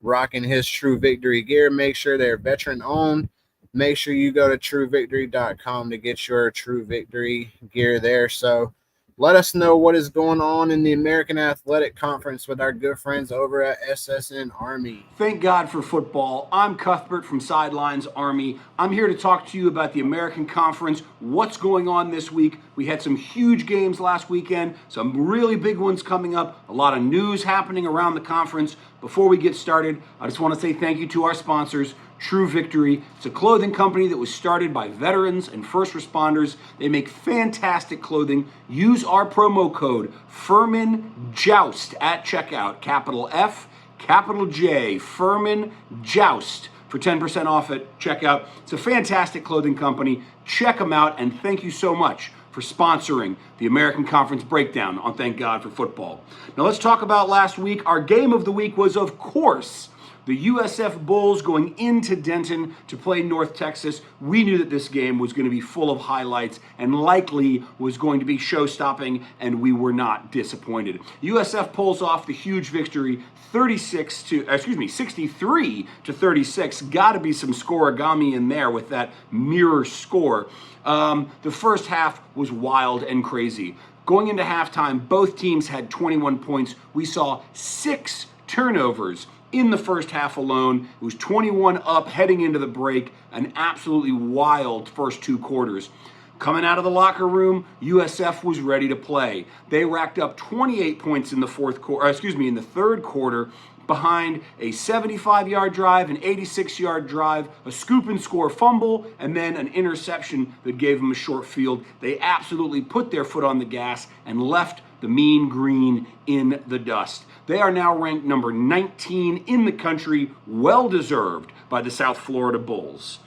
rocking his True Victory gear. Make sure they're veteran-owned. Make sure you go to truevictory.com to get your True Victory gear there. So let us know what is going on in the American Athletic Conference with our good friends over at SSN Army. Thank God for football. I'm Cuthbert from Sidelines Army. I'm here to talk to you about the American Conference, what's going on this week. We had some huge games last weekend, some really big ones coming up, a lot of news happening around the conference. Before we get started, I just want to say thank you to our sponsors, True Victory. It's a clothing company that was started by veterans and first responders. They make fantastic clothing. Use our promo code FURMANJOUST at checkout. Capital F, capital J, Furman Joust for 10% off at checkout. It's a fantastic clothing company. Check them out, and thank you so much for sponsoring the American Conference Breakdown on Thank God for Football. Now let's talk about last week. Our game of the week was, of course, The USF Bulls going into Denton to play North Texas. We knew that this game was going to be full of highlights and likely was going to be show-stopping, and we were not disappointed. USF pulls off the huge victory, 63 to 36. Got to be some scoreagami in there with that mirror score. The first half was wild and crazy. Going into halftime, both teams had 21 points. We saw 6 turnovers in the first half alone. It was 21 up heading into the break. An absolutely wild first 2 quarters. Coming out of the locker room, USF was ready to play. They racked up 28 points in the in the third quarter, behind a 75-yard drive, an 86-yard drive, a scoop and score fumble, and then an interception that gave them a short field. They absolutely put their foot on the gas and left the Mean Green in the dust. They are now ranked number 19 in the country, well deserved by the South Florida Bulls.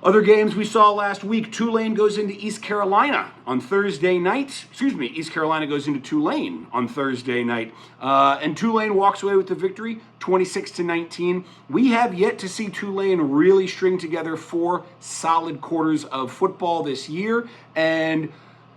Other games we saw last week, Tulane goes into East Carolina on Thursday night. East Carolina goes into Tulane on Thursday night. And Tulane walks away with the victory, 26-19. We have yet to see Tulane really string together 4 solid quarters of football this year. And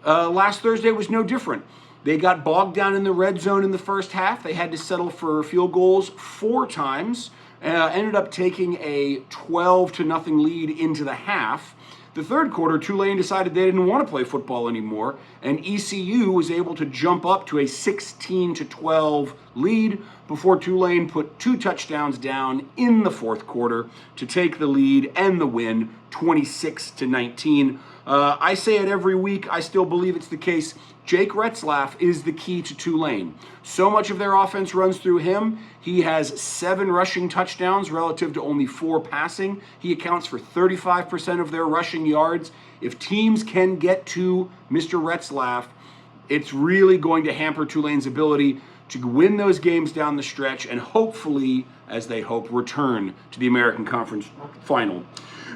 last Thursday was no different. They got bogged down in the red zone in the first half. They had to settle for field goals 4 times. Ended up taking a 12-0 lead into the half. The third quarter, Tulane decided they didn't want to play football anymore, and ECU was able to jump up to a 16-12 lead before Tulane put 2 touchdowns down in the fourth quarter to take the lead and the win, 26-19. I say it every week. I still believe it's the case. Jake Retzlaff is the key to Tulane. So much of their offense runs through him. He has 7 rushing touchdowns relative to only 4 passing. He accounts for 35% of their rushing yards. If teams can get to Mr. Retzlaff, it's really going to hamper Tulane's ability to win those games down the stretch and hopefully, as they hope, return to the American Conference Final.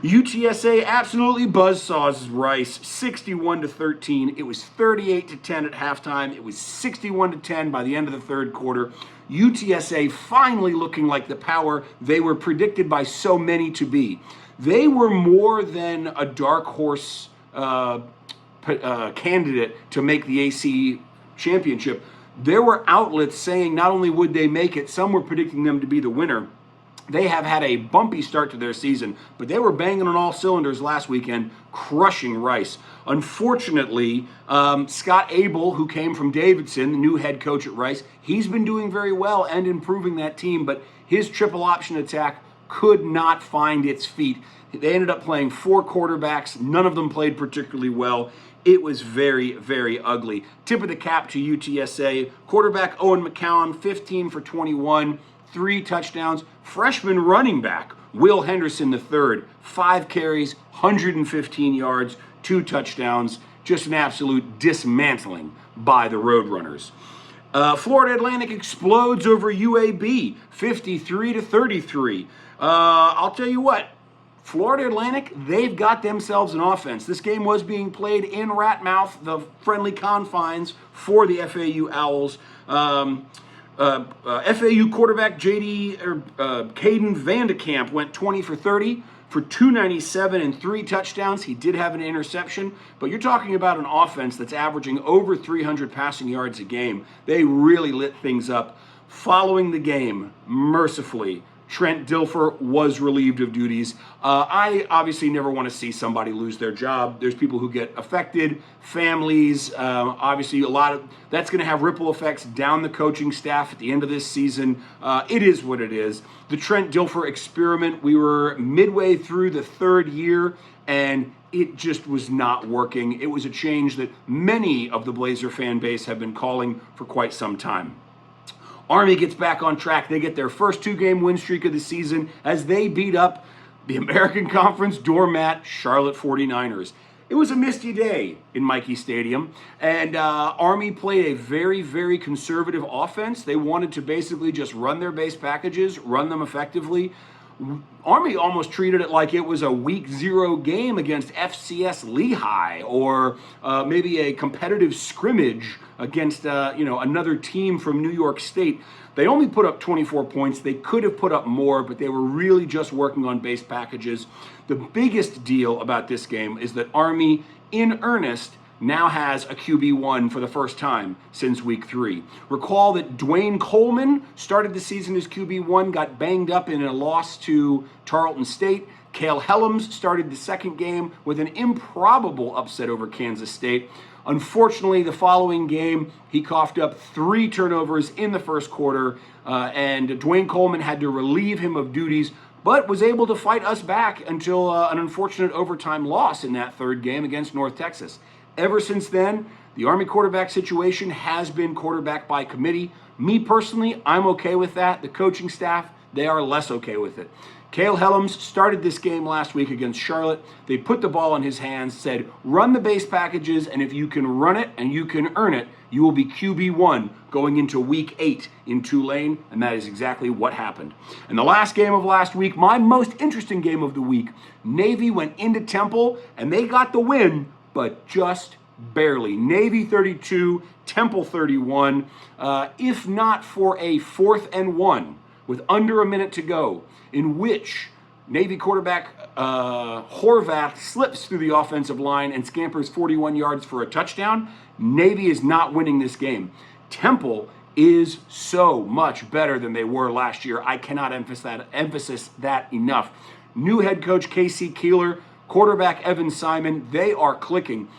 UTSA absolutely buzzsaws Rice, 61-13. It was 38-10 at halftime. It was 61-10 by the end of the third quarter. UTSA finally looking like the power they were predicted by so many to be. They were more than a dark horse candidate to make the AC championship. There were outlets saying not only would they make it, some were predicting them to be the winner. They have had a bumpy start to their season, but they were banging on all cylinders last weekend, crushing Rice. Unfortunately, Scott Abel, who came from Davidson, the new head coach at Rice, he's been doing very well and improving that team, but his triple option attack could not find its feet. They ended up playing 4 quarterbacks. None of them played particularly well. It was very, very ugly. Tip of the cap to UTSA. Quarterback Owen McCown, 15 for 21. 3 touchdowns. Freshman running back Will Henderson III, 5 carries, 115 yards, 2 touchdowns. Just an absolute dismantling by the Roadrunners. Florida Atlantic explodes over UAB, 53-33. I'll tell you what, Florida Atlantic, they've got themselves an offense. This game was being played in Ratmouth, the friendly confines for the FAU Owls. FAU quarterback Caden Vandekamp went 20 for 30 for 297 and 3 touchdowns. He did have an interception, but you're talking about an offense that's averaging over 300 passing yards a game. They really lit things up. Following the game, mercifully, Trent Dilfer was relieved of duties. I obviously never want to see somebody lose their job. There's people who get affected, families, obviously that's going to have ripple effects down the coaching staff at the end of this season. It is what it is. The Trent Dilfer experiment, we were midway through the 3rd year, and it just was not working. It was a change that many of the Blazer fan base have been calling for quite some time. Army gets back on track. They get their first 2-game win streak of the season as they beat up the American Conference doormat Charlotte 49ers. It was a misty day in Michie Stadium, and Army played a very, very conservative offense. They wanted to basically just run their base packages, run them effectively. Army almost treated it like it was a week 0 game against FCS Lehigh, or maybe a competitive scrimmage against another team from New York State. They only put up 24 points. They could have put up more, but they were really just working on base packages. The biggest deal about this game is that Army, in earnest, now has a QB1 for the first time since week 3. Recall that Dwayne Coleman started the season as QB1, got banged up in a loss to Tarleton State. Cale Helms started the second game with an improbable upset over Kansas State. Unfortunately, the following game, he coughed up 3 turnovers in the first quarter, and Dwayne Coleman had to relieve him of duties, but was able to fight us back until an unfortunate overtime loss in that third game against North Texas. Ever since then, the Army quarterback situation has been quarterback by committee. Me personally, I'm okay with that. The coaching staff, they are less okay with it. Cale Helms started this game last week against Charlotte. They put the ball in his hands, said, run the base packages, and if you can run it and you can earn it, you will be QB1 going into week 8 in Tulane, and that is exactly what happened. And the last game of last week, my most interesting game of the week, Navy went into Temple, and they got the win, but just barely. Navy 32, Temple 31. If not for a 4th and 1 with under a minute to go, in which Navy quarterback Horvath slips through the offensive line and scampers 41 yards for a touchdown, Navy is not winning this game. Temple is so much better than they were last year. I cannot emphasize that enough. New head coach Casey Keeler, quarterback Evan Simon, they are clicking.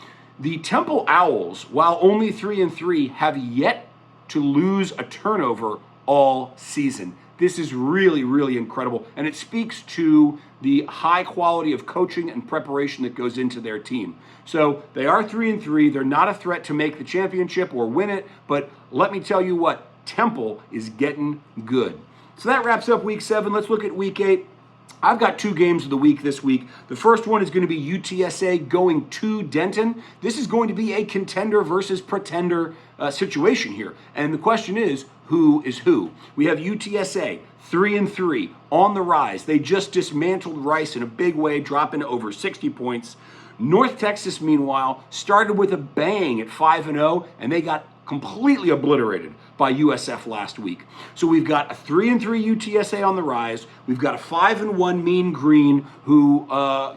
The Temple Owls, while only 3-3, have yet to lose a turnover all season. This is really, really incredible, and it speaks to the high quality of coaching and preparation that goes into their team. So they are 3-3. They're not a threat to make the championship or win it, but let me tell you what, Temple is getting good. So that wraps up week 7. Let's look at week 8. I've got 2 games of the week this week. The first one is going to be UTSA going to Denton. This is going to be a contender versus pretender situation here. And the question is, who is who? We have UTSA 3-3 on the rise. They just dismantled Rice in a big way, dropping over 60 points. North Texas, meanwhile, started with a bang at 5-0, and they got completely obliterated by USF last week. So we've got a 3-3 UTSA on the rise. We've got a 5-1 Mean Green who, are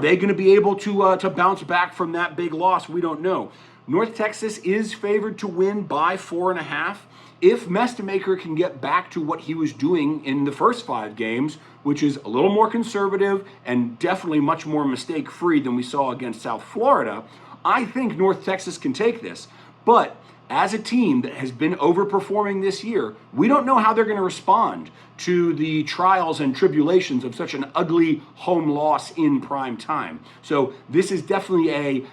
they going to be able to bounce back from that big loss? We don't know. North Texas is favored to win by 4.5. If Mestemaker can get back to what he was doing in the first 5 games, which is a little more conservative and definitely much more mistake-free than we saw against South Florida, I think North Texas can take this. But as a team that has been overperforming this year, we don't know how they're going to respond to the trials and tribulations of such an ugly home loss in prime time. So this is definitely a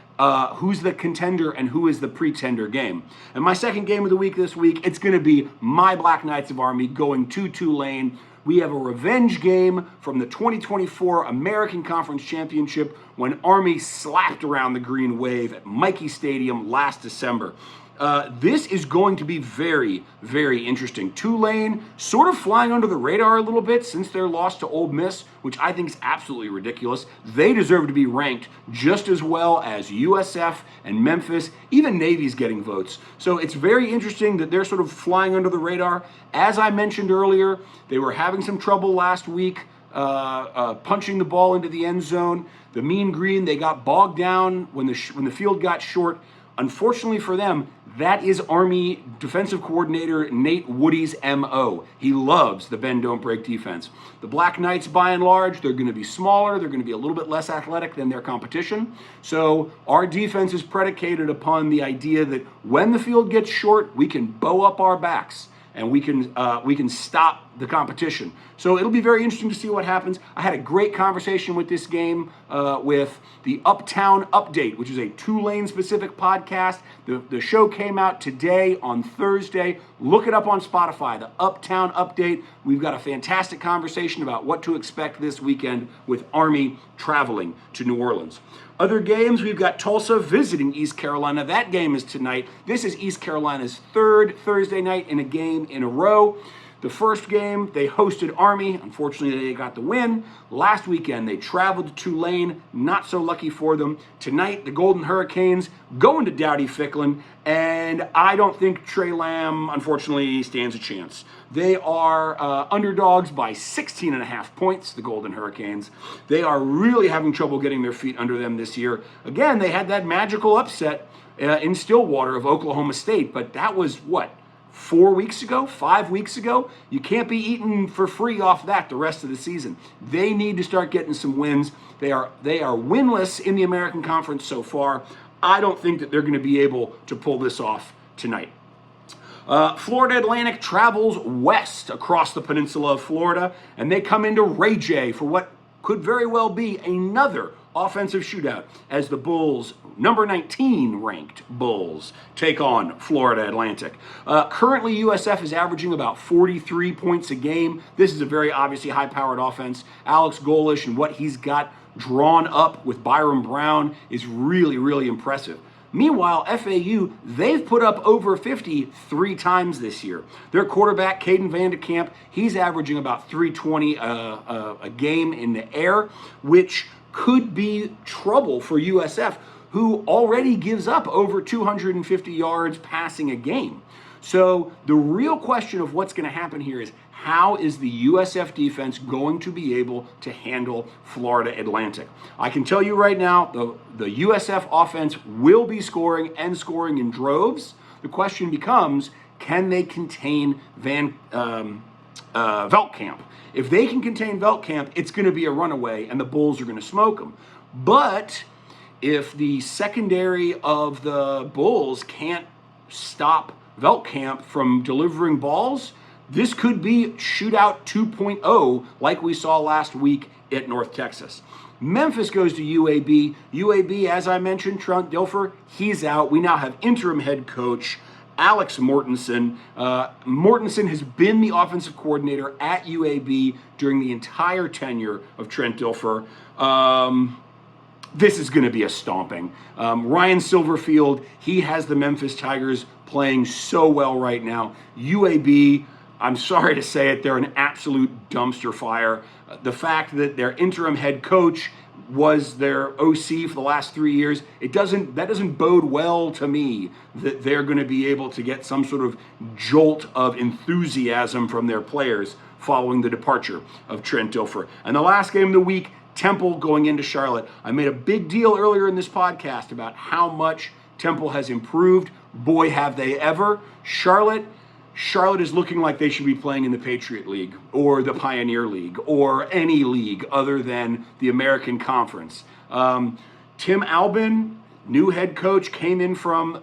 who's the contender and who is the pretender game. And my second game of the week this week, it's going to be my Black Knights of Army going to Tulane. We have a revenge game from the 2024 American Conference Championship when Army slapped around the green wave at Mikey Stadium last December. This is going to be very, very interesting. Tulane sort of flying under the radar a little bit since their loss to Ole Miss, which I think is absolutely ridiculous. They deserve to be ranked just as well as USF and Memphis. Even Navy's getting votes. So it's very interesting that they're sort of flying under the radar. As I mentioned earlier, they were having some trouble last week punching the ball into the end zone. The Mean Green, they got bogged down when the field got short. Unfortunately for them, that is Army defensive coordinator Nate Woody's MO. He loves the bend, don't break defense. The Black Knights, by and large, they're going to be smaller. They're going to be a little bit less athletic than their competition. So our defense is predicated upon the idea that when the field gets short, we can bow up our backs and we can stop the competition. So it'll be very interesting to see what happens. I had a great conversation with this game with the Uptown Update, which is a Tulane-specific podcast. The show came out today on Thursday. Look it up on Spotify, the Uptown Update. We've got a fantastic conversation about what to expect this weekend with Army traveling to New Orleans. Other games, we've got Tulsa visiting East Carolina. That game is tonight. This is East Carolina's 3rd Thursday night in a game in a row. The first game, they hosted Army. Unfortunately, they got the win. Last weekend, they traveled to Tulane. Not so lucky for them. Tonight, the Golden Hurricanes going to Dowdy Ficklin, and I don't think Trey Lamb, unfortunately, stands a chance. They are underdogs by 16.5 points, the Golden Hurricanes. They are really having trouble getting their feet under them this year. Again, they had that magical upset in Stillwater of Oklahoma State, but that was what? 4 weeks ago, 5 weeks ago. You can't be eating for free off that the rest of the season. They need to start getting some wins. They are winless in the American Conference so far. I don't think that they're going to be able to pull this off tonight. Florida Atlantic travels west across the peninsula of Florida, and they come into Ray J for what could very well be another offensive shootout as the Bulls, number 19 ranked Bulls, take on Florida Atlantic. Currently, USF is averaging about 43 points a game. This is a very obviously high-powered offense. Alex Golish and what he's got drawn up with Byron Brown is really, really impressive. Meanwhile, FAU, they've put up over 50 3 times this year. Their quarterback, Caden Vandekamp, he's averaging about 320 a game in the air, which could be trouble for USF, who already gives up over 250 yards passing a game. So the real question of what's going to happen here is, how is the USF defense going to be able to handle Florida Atlantic? I can tell you right now, the USF offense will be scoring and scoring in droves. The question becomes, can they contain Veldkamp? If they can contain Veldkamp, it's going to be a runaway, and the Bulls are going to smoke them. But if the secondary of the Bulls can't stop Veldkamp from delivering balls, this could be shootout 2.0 like we saw last week at North Texas. Memphis goes to UAB. UAB, as I mentioned, Trent Dilfer, he's out. We now have interim head coach Alex Mortensen. Mortensen has been the offensive coordinator at UAB during the entire tenure of Trent Dilfer. This is going to be a stomping. Ryan Silverfield, he has the Memphis Tigers playing so well right now. UAB, I'm sorry to say it, they're an absolute dumpster fire. The fact that their interim head coach was their OC for the last 3 years, that doesn't bode well to me that they're going to be able to get some sort of jolt of enthusiasm from their players following the departure of Trent Dilfer. And the last game of the week, Temple going into Charlotte. I made a big deal earlier in this podcast about how much Temple has improved. Boy, have they ever. Charlotte is looking like they should be playing in the Patriot League or the Pioneer League or any league other than the American Conference. Tim Albin, new head coach, came in from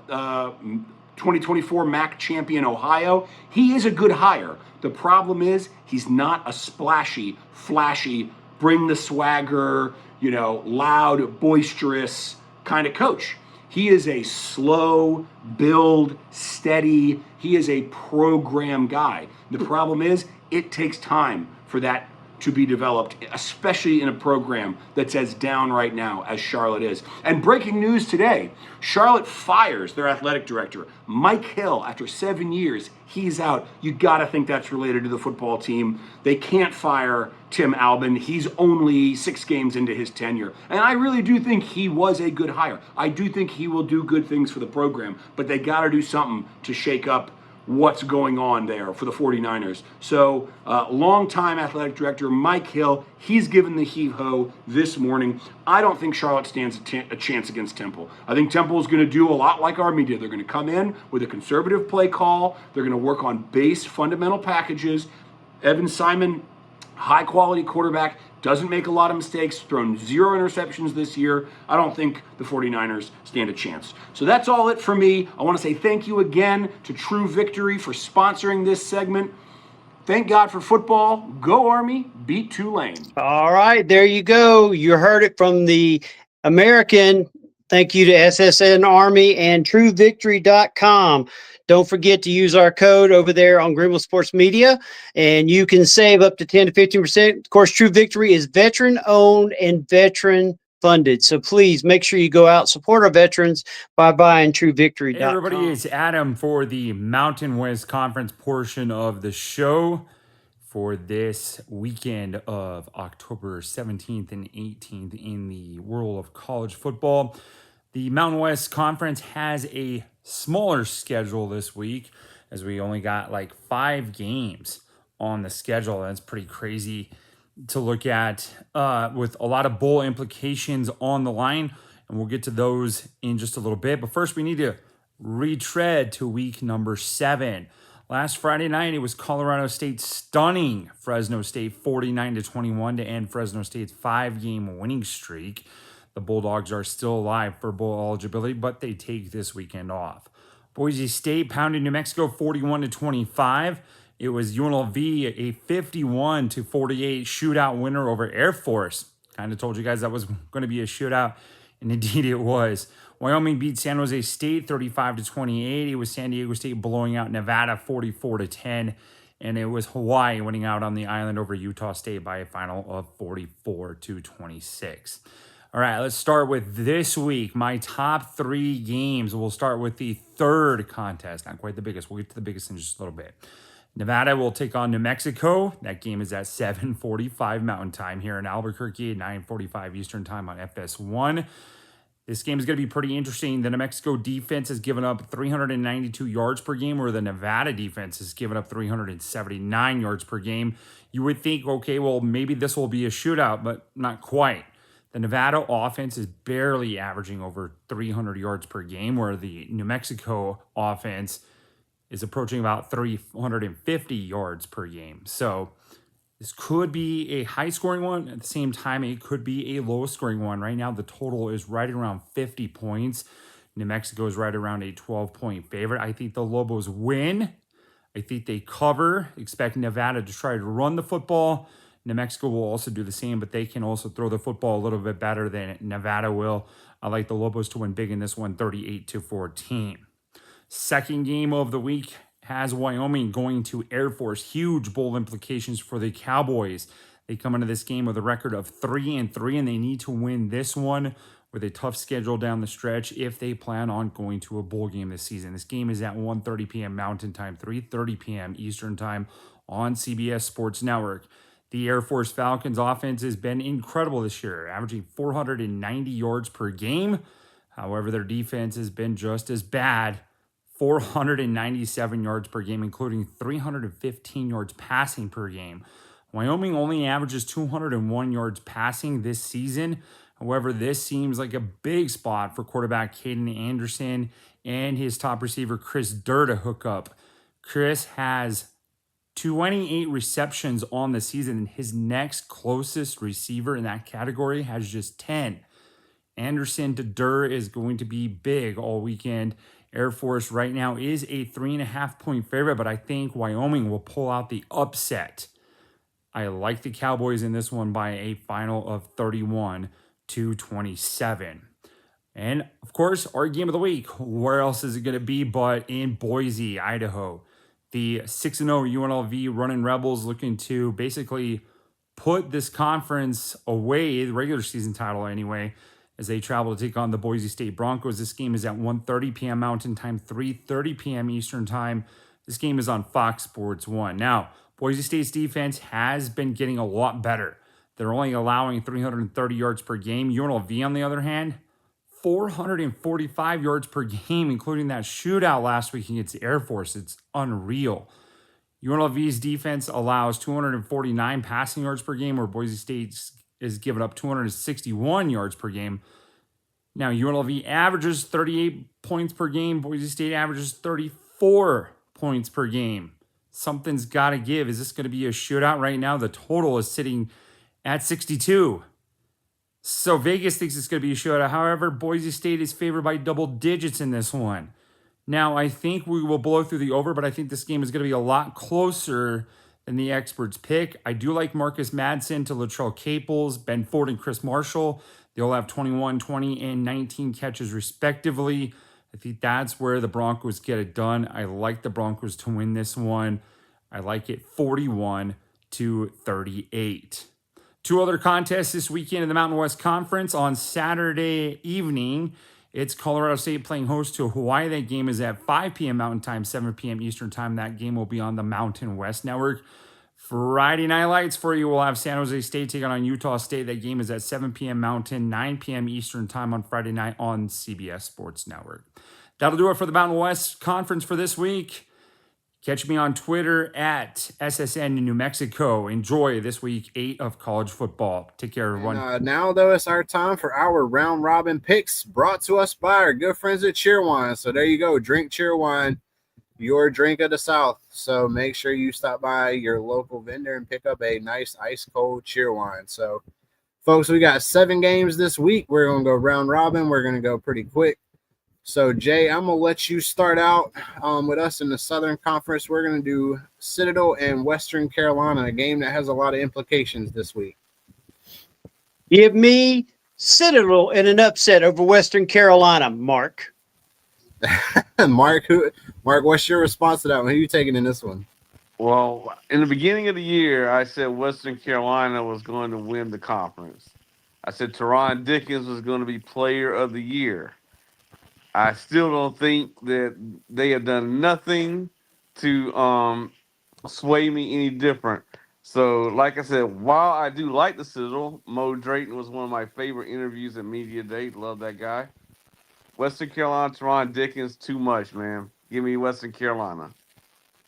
2024 MAC champion Ohio. He is a good hire. The problem is he's not a splashy, flashy, bring the swagger, loud, boisterous kind of coach. He is a slow, build, steady. He is a program guy. The problem is it takes time for that to be developed, especially in a program that's as down right now as Charlotte is. And breaking news today, Charlotte fires their athletic director, Mike Hill, after 7 years. He's out. You got to think that's related to the football team. They can't fire Tim Albin. He's only 6 games into his tenure. And I really do think he was a good hire. I do think he will do good things for the program, but they got to do something to shake up what's going on there for the 49ers. So longtime athletic director Mike Hill, he's given the heave-ho this morning. I don't think Charlotte stands a chance against Temple. I think Temple is going to do a lot like Army did. They're going to come in with a conservative play call. They're going to work on base fundamental packages. Evan Simon, high-quality quarterback, doesn't make a lot of mistakes, thrown 0 interceptions this year. I don't think the 49ers stand a chance. So that's all it for me. I want to say thank you again to True Victory for sponsoring this segment. Thank God for football. Go Army, beat Tulane. All right, there you go. You heard it from the American. Thank you to SSN Army and TrueVictory.com. Don't forget to use our code over there on Greenville Sports Media, and you can save up to 10 to 15%. Of course, True Victory is veteran-owned and veteran funded. So please make sure you go out, support our veterans by buying TrueVictory.com. Hey everybody, it's Adam for the Mountain West Conference portion of the show for this weekend of October 17th and 18th in the world of college football. The Mountain West Conference has a smaller schedule this week as we only got like 5 games on the schedule. That's pretty crazy to look at with a lot of bowl implications on the line. And we'll get to those in just a little bit. But first, we need to retread to week number 7. Last Friday night, it was Colorado State stunning Fresno State 49-21 to end Fresno State's 5-game winning streak. The Bulldogs are still alive for bowl eligibility, but they take this weekend off. Boise State pounded New Mexico 41-25. It was UNLV, a 51-48 shootout winner over Air Force. Kind of told you guys that was going to be a shootout, and indeed it was. Wyoming beat San Jose State 35-28. It was San Diego State blowing out Nevada 44-10. And it was Hawaii winning out on the island over Utah State by a final of 44-26. All right, let's start with this week. My top 3 games. We'll start with the third contest. Not quite the biggest. We'll get to the biggest in just a little bit. Nevada will take on New Mexico. That game is at 7:45 Mountain Time here in Albuquerque, 9:45 Eastern Time on FS1. This game is going to be pretty interesting. The New Mexico defense has given up 392 yards per game, where the Nevada defense has given up 379 yards per game. You would think, okay, well, maybe this will be a shootout, but not quite. The Nevada offense is barely averaging over 300 yards per game, where the New Mexico offense is approaching about 350 yards per game. So this could be a high-scoring one. At the same time, it could be a low-scoring one. Right now, the total is right around 50 points. New Mexico is right around a 12-point favorite. I think the Lobos win. I think they cover. Expect Nevada to try to run the football. New Mexico will also do the same, but they can also throw the football a little bit better than Nevada will. I like the Lobos to win big in this one, 38-14. Second game of the week has Wyoming going to Air Force. Huge bowl implications for the Cowboys. They come into this game with a record of 3-3, and they need to win this one with a tough schedule down the stretch if they plan on going to a bowl game this season. This game is at 1:30 p.m. Mountain Time, 3:30 p.m. Eastern Time on CBS Sports Network. The Air Force Falcons offense has been incredible this year, averaging 490 yards per game. However, their defense has been just as bad. 497 yards per game, including 315 yards passing per game. Wyoming only averages 201 yards passing this season. However, this seems like a big spot for quarterback Caden Anderson and his top receiver Chris Durr to hook up. Chris has 28 receptions on the season, and his next closest receiver in that category has just 10. Anderson to Durr is going to be big all weekend. Air Force right now is a 3.5-point favorite, but I think Wyoming will pull out the upset. I like the Cowboys in this one by a final of 31-27. And of course, our game of the week. Where else is it going to be but in Boise, Idaho? The 6-0 UNLV Running Rebels looking to basically put this conference away, the regular season title anyway, as they travel to take on the Boise State Broncos. This game is at 1:30 p.m. Mountain Time, 3:30 p.m. Eastern Time. This game is on Fox Sports 1. Now, Boise State's defense has been getting a lot better. They're only allowing 330 yards per game. UNLV, on the other hand, 445 yards per game, including that shootout last week against the Air Force. It's unreal. UNLV's defense allows 249 passing yards per game, where Boise State's is giving up 261 yards per game. Now, UNLV averages 38 points per game. Boise State averages 34 points per game. Something's got to give. Is this going to be a shootout? Right now, the total is sitting at 62. So Vegas thinks it's going to be a shootout. However, Boise State is favored by double digits in this one. Now, I think we will blow through the over, but I think this game is going to be a lot closer than the experts pick. I do like Marcus Madsen to Latrell Caples, Ben Ford, and Chris Marshall. They'll have 21, 20, and 19 catches respectively. I think that's where the Broncos get it done. I like the Broncos to win this one. I like it 41-38. Two other contests this weekend in the Mountain West Conference. On Saturday evening, it's Colorado State playing host to Hawaii. That game is at 5 p.m. Mountain Time, 7 p.m. Eastern Time. That game will be on the Mountain West Network. Friday night lights for you. We'll have San Jose State taking on Utah State. That game is at 7 p.m. Mountain, 9 p.m. Eastern Time on Friday night on CBS Sports Network. That'll do it for the Mountain West Conference for this week. Catch me on Twitter at SSN in New Mexico. Enjoy this week 8 of college football. Take care, everyone. And, now, though, it's our time for our round robin picks brought to us by our good friends at Cheerwine. So there you go. Drink Cheerwine, your drink of the South. So make sure you stop by your local vendor and pick up a nice ice cold Cheerwine. So, folks, we got 7 games this week. We're going to go round robin. We're going to go pretty quick. So, Jay, I'm going to let you start out with us in the Southern Conference. We're going to do Citadel and Western Carolina, a game that has a lot of implications this week. Give me Citadel in an upset over Western Carolina, Mark. Mark, what's your response to that one? Who are you taking in this one? Well, in the beginning of the year, I said Western Carolina was going to win the conference. I said Teron Dickens was going to be player of the year. I still don't think that they have done nothing to sway me any different. So, like I said, while I do like the Citadel, Mo Drayton was one of my favorite interviews at Media Day. Love that guy. Western Carolina, Teron Dickens, too much, man. Give me Western Carolina.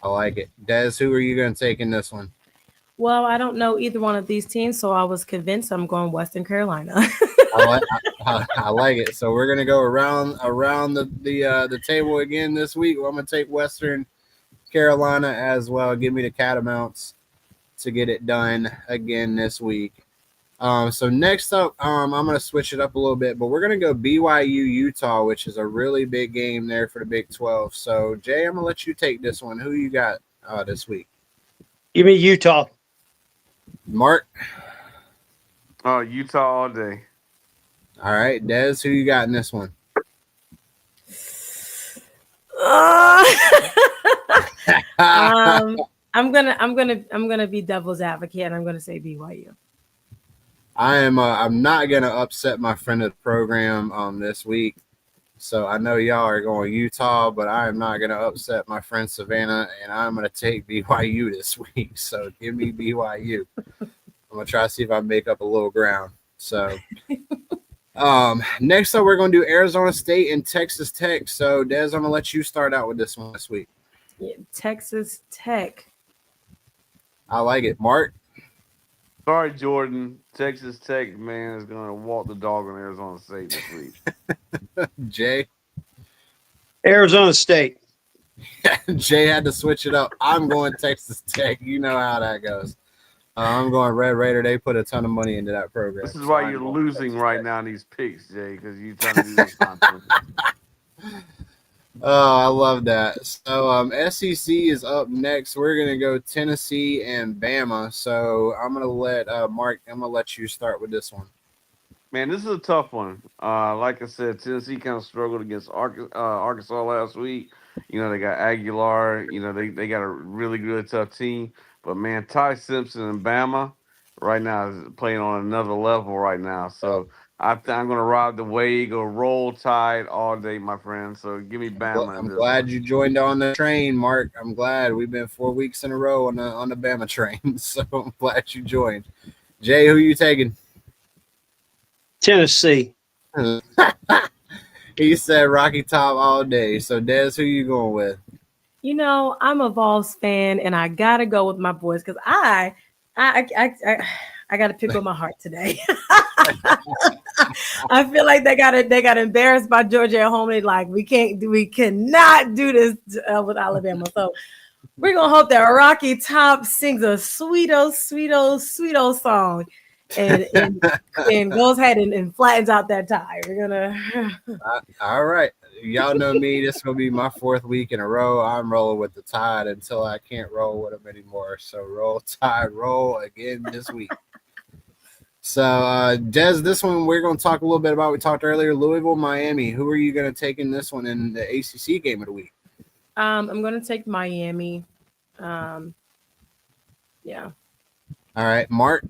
I like it. Des, who are you going to take in this one? Well, I don't know either one of these teams, so I was convinced I'm going Western Carolina. I like it. So we're gonna go around the table again this week. I'm gonna take Western Carolina as well. Give me the Catamounts to get it done again this week. So next up, I'm gonna switch it up a little bit, but we're gonna go BYU Utah, which is a really big game there for the Big 12. So Jay, I'm gonna let you take this one. Who you got this week? Give me Utah. Mark. Utah all day. All right, Des, who you got in this one? I'm gonna be devil's advocate, and I'm gonna say BYU. I'm not gonna upset my friend of the program this week. So I know y'all are going Utah, but I am not gonna upset my friend Savannah, and I'm gonna take BYU this week. So give me BYU. I'm gonna try to see if I make up a little ground. So next up, we're going to do Arizona State and Texas Tech. So, Des, I'm going to let you start out with this one this week. Yeah, Texas Tech. I like it. Mark? Sorry, Jordan. Texas Tech, man, is going to walk the dog on Arizona State this week. Jay? Arizona State. Jay had to switch it up. I'm going Texas Tech. You know how that goes. I'm going Red Raider. They put a ton of money into that program. This is why you're losing right now in these picks, Jay, because you're trying to do this conference. Oh, I love that. So SEC is up next. We're going to go Tennessee and Bama. So I'm going to let Mark, I'm going to let you start with this one. Man, this is a tough one. Like I said, Tennessee kind of struggled against Arkansas last week. You know, they got Aguilar. You know, they got a really good, tough team. But, man, Ty Simpson and Bama right now is playing on another level right now. So I'm going to ride the wave, go roll Tide all day, my friend. So give me Bama. I'm glad you joined on the train, Mark. I'm glad. We've been 4 weeks in a row on the Bama train. So I'm glad you joined. Jay, who you taking? Tennessee. He said Rocky Top all day. So, Des, who you going with? You know, I'm a Vols fan, and I gotta go with my boys because I gotta pick with my heart today. I feel like they got embarrassed by Georgia at home. They like we cannot do this with Alabama. So we're gonna hope that Rocky Top sings a sweet old song and goes ahead and flattens out that tie. We're gonna. All right. Y'all know me. This is going to be my 4th week in a row. I'm rolling with the Tide until I can't roll with them anymore. So roll Tide, roll again this week. So, Des, this one we're going to talk a little bit about. We talked earlier, Louisville, Miami. Who are you going to take in this one in the ACC game of the week? I'm going to take Miami. Yeah. All right. Mark?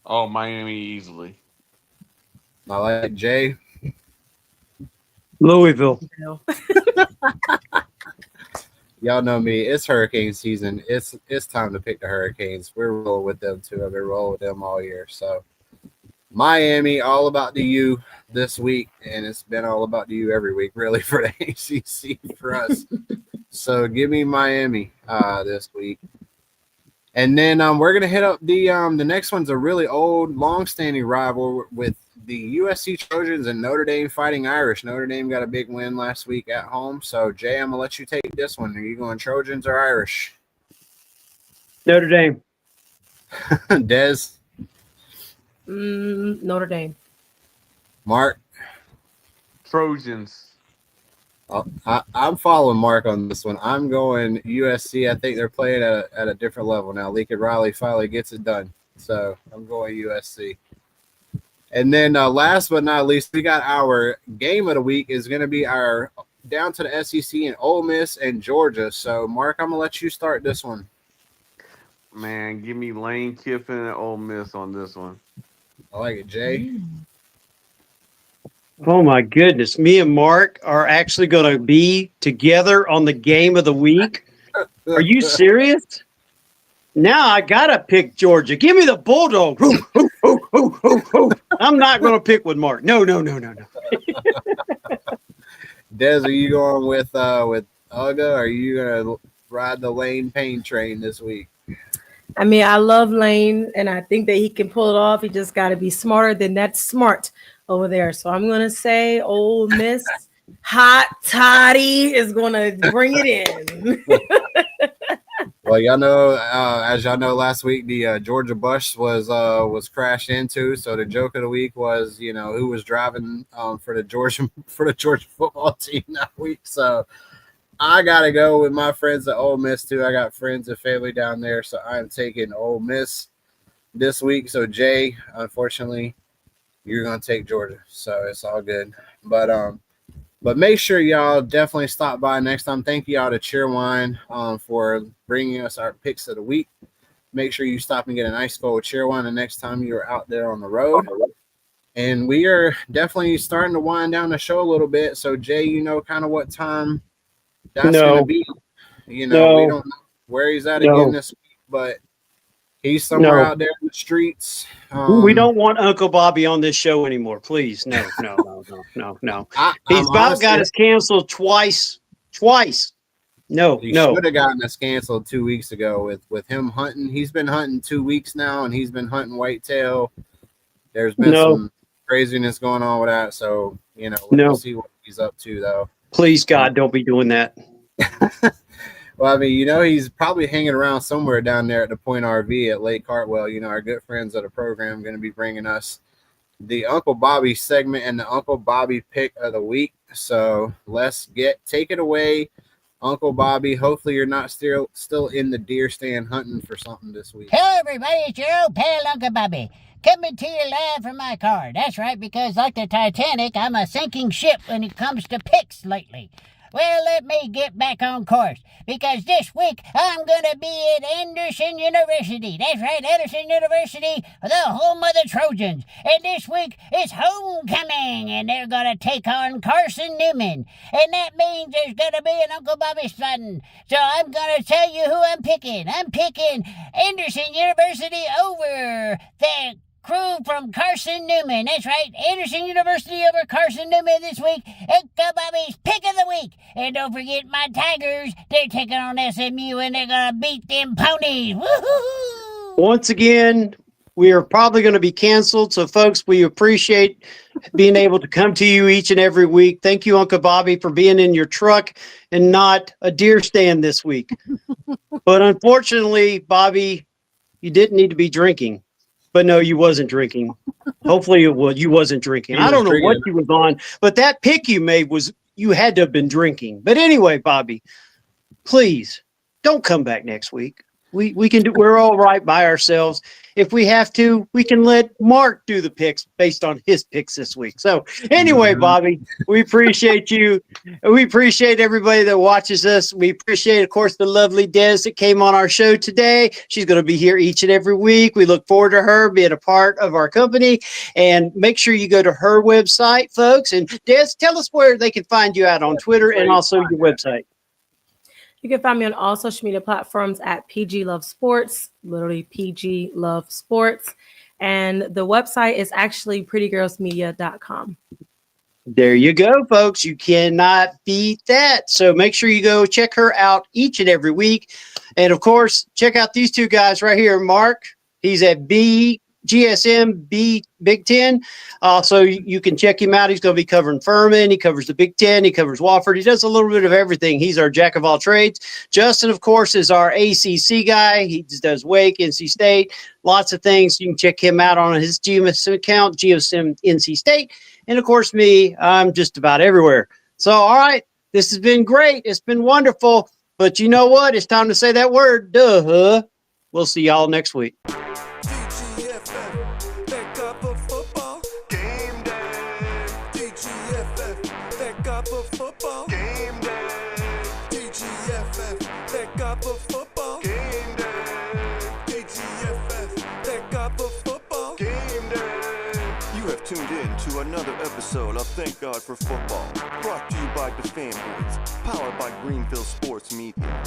Oh, Miami easily. I like Jay. Louisville. No. Y'all know me. It's hurricane season. It's time to pick the Hurricanes. We're rolling with them too. I've been rolling with them all year. So Miami, all about the U this week, and it's been all about the U every week, really, for the ACC for us. So give me Miami this week. And then we're gonna hit up the next one's a really old, long-standing rival with the USC Trojans and Notre Dame Fighting Irish. Notre Dame got a big win last week at home. So Jay, I'm gonna let you take this one. Are you going Trojans or Irish? Notre Dame. Des, Notre Dame. Mark. Trojans. I'm following Mark on this one. I'm going USC. I think they're playing at a different level now. Lincoln Riley finally gets it done. So I'm going USC. And then last but not least, we got our game of the week is going to be our down to the SEC and Ole Miss and Georgia. So, Mark, I'm going to let you start this one. Man, give me Lane Kiffin and Ole Miss on this one. I like it, Jay. Oh, my goodness. Me and Mark are actually going to be together on the game of the week. Are you serious? Now I got to pick Georgia. Give me the Bulldog. I'm not going to pick with Mark. No. Des, are you going with Uga? Or are you going to ride the Lane Payne train this week? I mean, I love Lane, and I think that he can pull it off. He just got to be smarter than that smart over there. So I'm going to say Ole Miss Hot Toddy is going to bring it in. Well, y'all know, as y'all know, last week the Georgia bus was crashed into. So the joke of the week was, who was driving for the Georgia football team that week. So I gotta go with my friends at Ole Miss too. I got friends and family down there, so I'm taking Ole Miss this week. So Jay, unfortunately, you're gonna take Georgia. So it's all good. But make sure y'all definitely stop by next time. Thank y'all to Cheerwine for bringing us our picks of the week. Make sure you stop and get a nice bowl of Cheerwine the next time you're out there on the road. And we are definitely starting to wind down the show a little bit. So, Jay, you know kind of what time that's going to be. We don't know where he's at again this week, but he's somewhere out there in the streets. We don't want Uncle Bobby on this show anymore. Please, no. He's about got us canceled twice. No. He should have gotten us canceled 2 weeks ago with him hunting. He's been hunting 2 weeks now, and he's been hunting whitetail. There's been some craziness going on with that. So, we'll see what he's up to, though. Please, God, don't be doing that. Well, I mean, he's probably hanging around somewhere down there at the Point RV at Lake Hartwell. Our good friends of the program are going to be bringing us the Uncle Bobby segment and the Uncle Bobby pick of the week. So let's take it away, Uncle Bobby. Hopefully you're not still in the deer stand hunting for something this week. Hello, everybody. It's your old pal, Uncle Bobby, coming to you live from my car. That's right, because like the Titanic, I'm a sinking ship when it comes to picks lately. Well, let me get back on course, because this week I'm going to be at Anderson University. That's right, Anderson University, the home of the Trojans. And this week it's homecoming, and they're going to take on Carson Newman. And that means there's going to be an Uncle Bobby spotting. So I'm going to tell you who I'm picking. I'm picking Anderson University over the crew from Carson Newman. That's right, Anderson University over Carson Newman this week. Uncle Bobby's pick of the week. And don't forget my Tigers. They're taking on SMU, and they're going to beat them ponies. Woohoo! Once again, we are probably going to be canceled. So, folks, we appreciate being able to come to you each and every week. Thank you, Uncle Bobby, for being in your truck and not a deer stand this week. But unfortunately, Bobby, you didn't need to be drinking. But no, you wasn't drinking. Hopefully you wasn't drinking. I don't know what you was on, but that pick you made you had to have been drinking. But anyway, Bobby, please don't come back next week. We can do, we're all right by ourselves. if we have to, we can let Mark do the picks based on his picks this week. So anyway, Bobby, we appreciate you. We appreciate everybody that watches us. We appreciate, of course, the lovely Des that came on our show today. She's going to be here each and every week. We look forward to her being a part of our company. And make sure you go to her website, folks. And Des, tell us where they can find you out on Twitter and also your website. You can find me on all social media platforms at PG Love Sports, literally PG Love Sports. And the website is actually prettygirlsmedia.com. There you go, folks. You cannot beat that. So make sure you go check her out each and every week. And of course, check out these two guys right here. Mark, he's at GSM Big Ten. So you can check him out. He's going to be covering Furman. He covers the Big Ten. He covers Wofford. He does a little bit of everything. He's our jack of all trades. Justin, of course, is our ACC guy. He just does Wake, NC State, lots of things. You can check him out on his GSM account, GSM NC State. And of course, me, I'm just about everywhere. So, all right, this has been great. It's been wonderful. But you know what? It's time to say that word. Duh. We'll see y'all next week. TGFF, thank God for football. Game day. TGFF, thank God for football. Game day. TGFF, thank God for football. Game day. TGFF, thank God for football. Game day. You have tuned in to another episode of Thank God for Football, brought to you by the Fanboys, powered by Greenville Sports Media.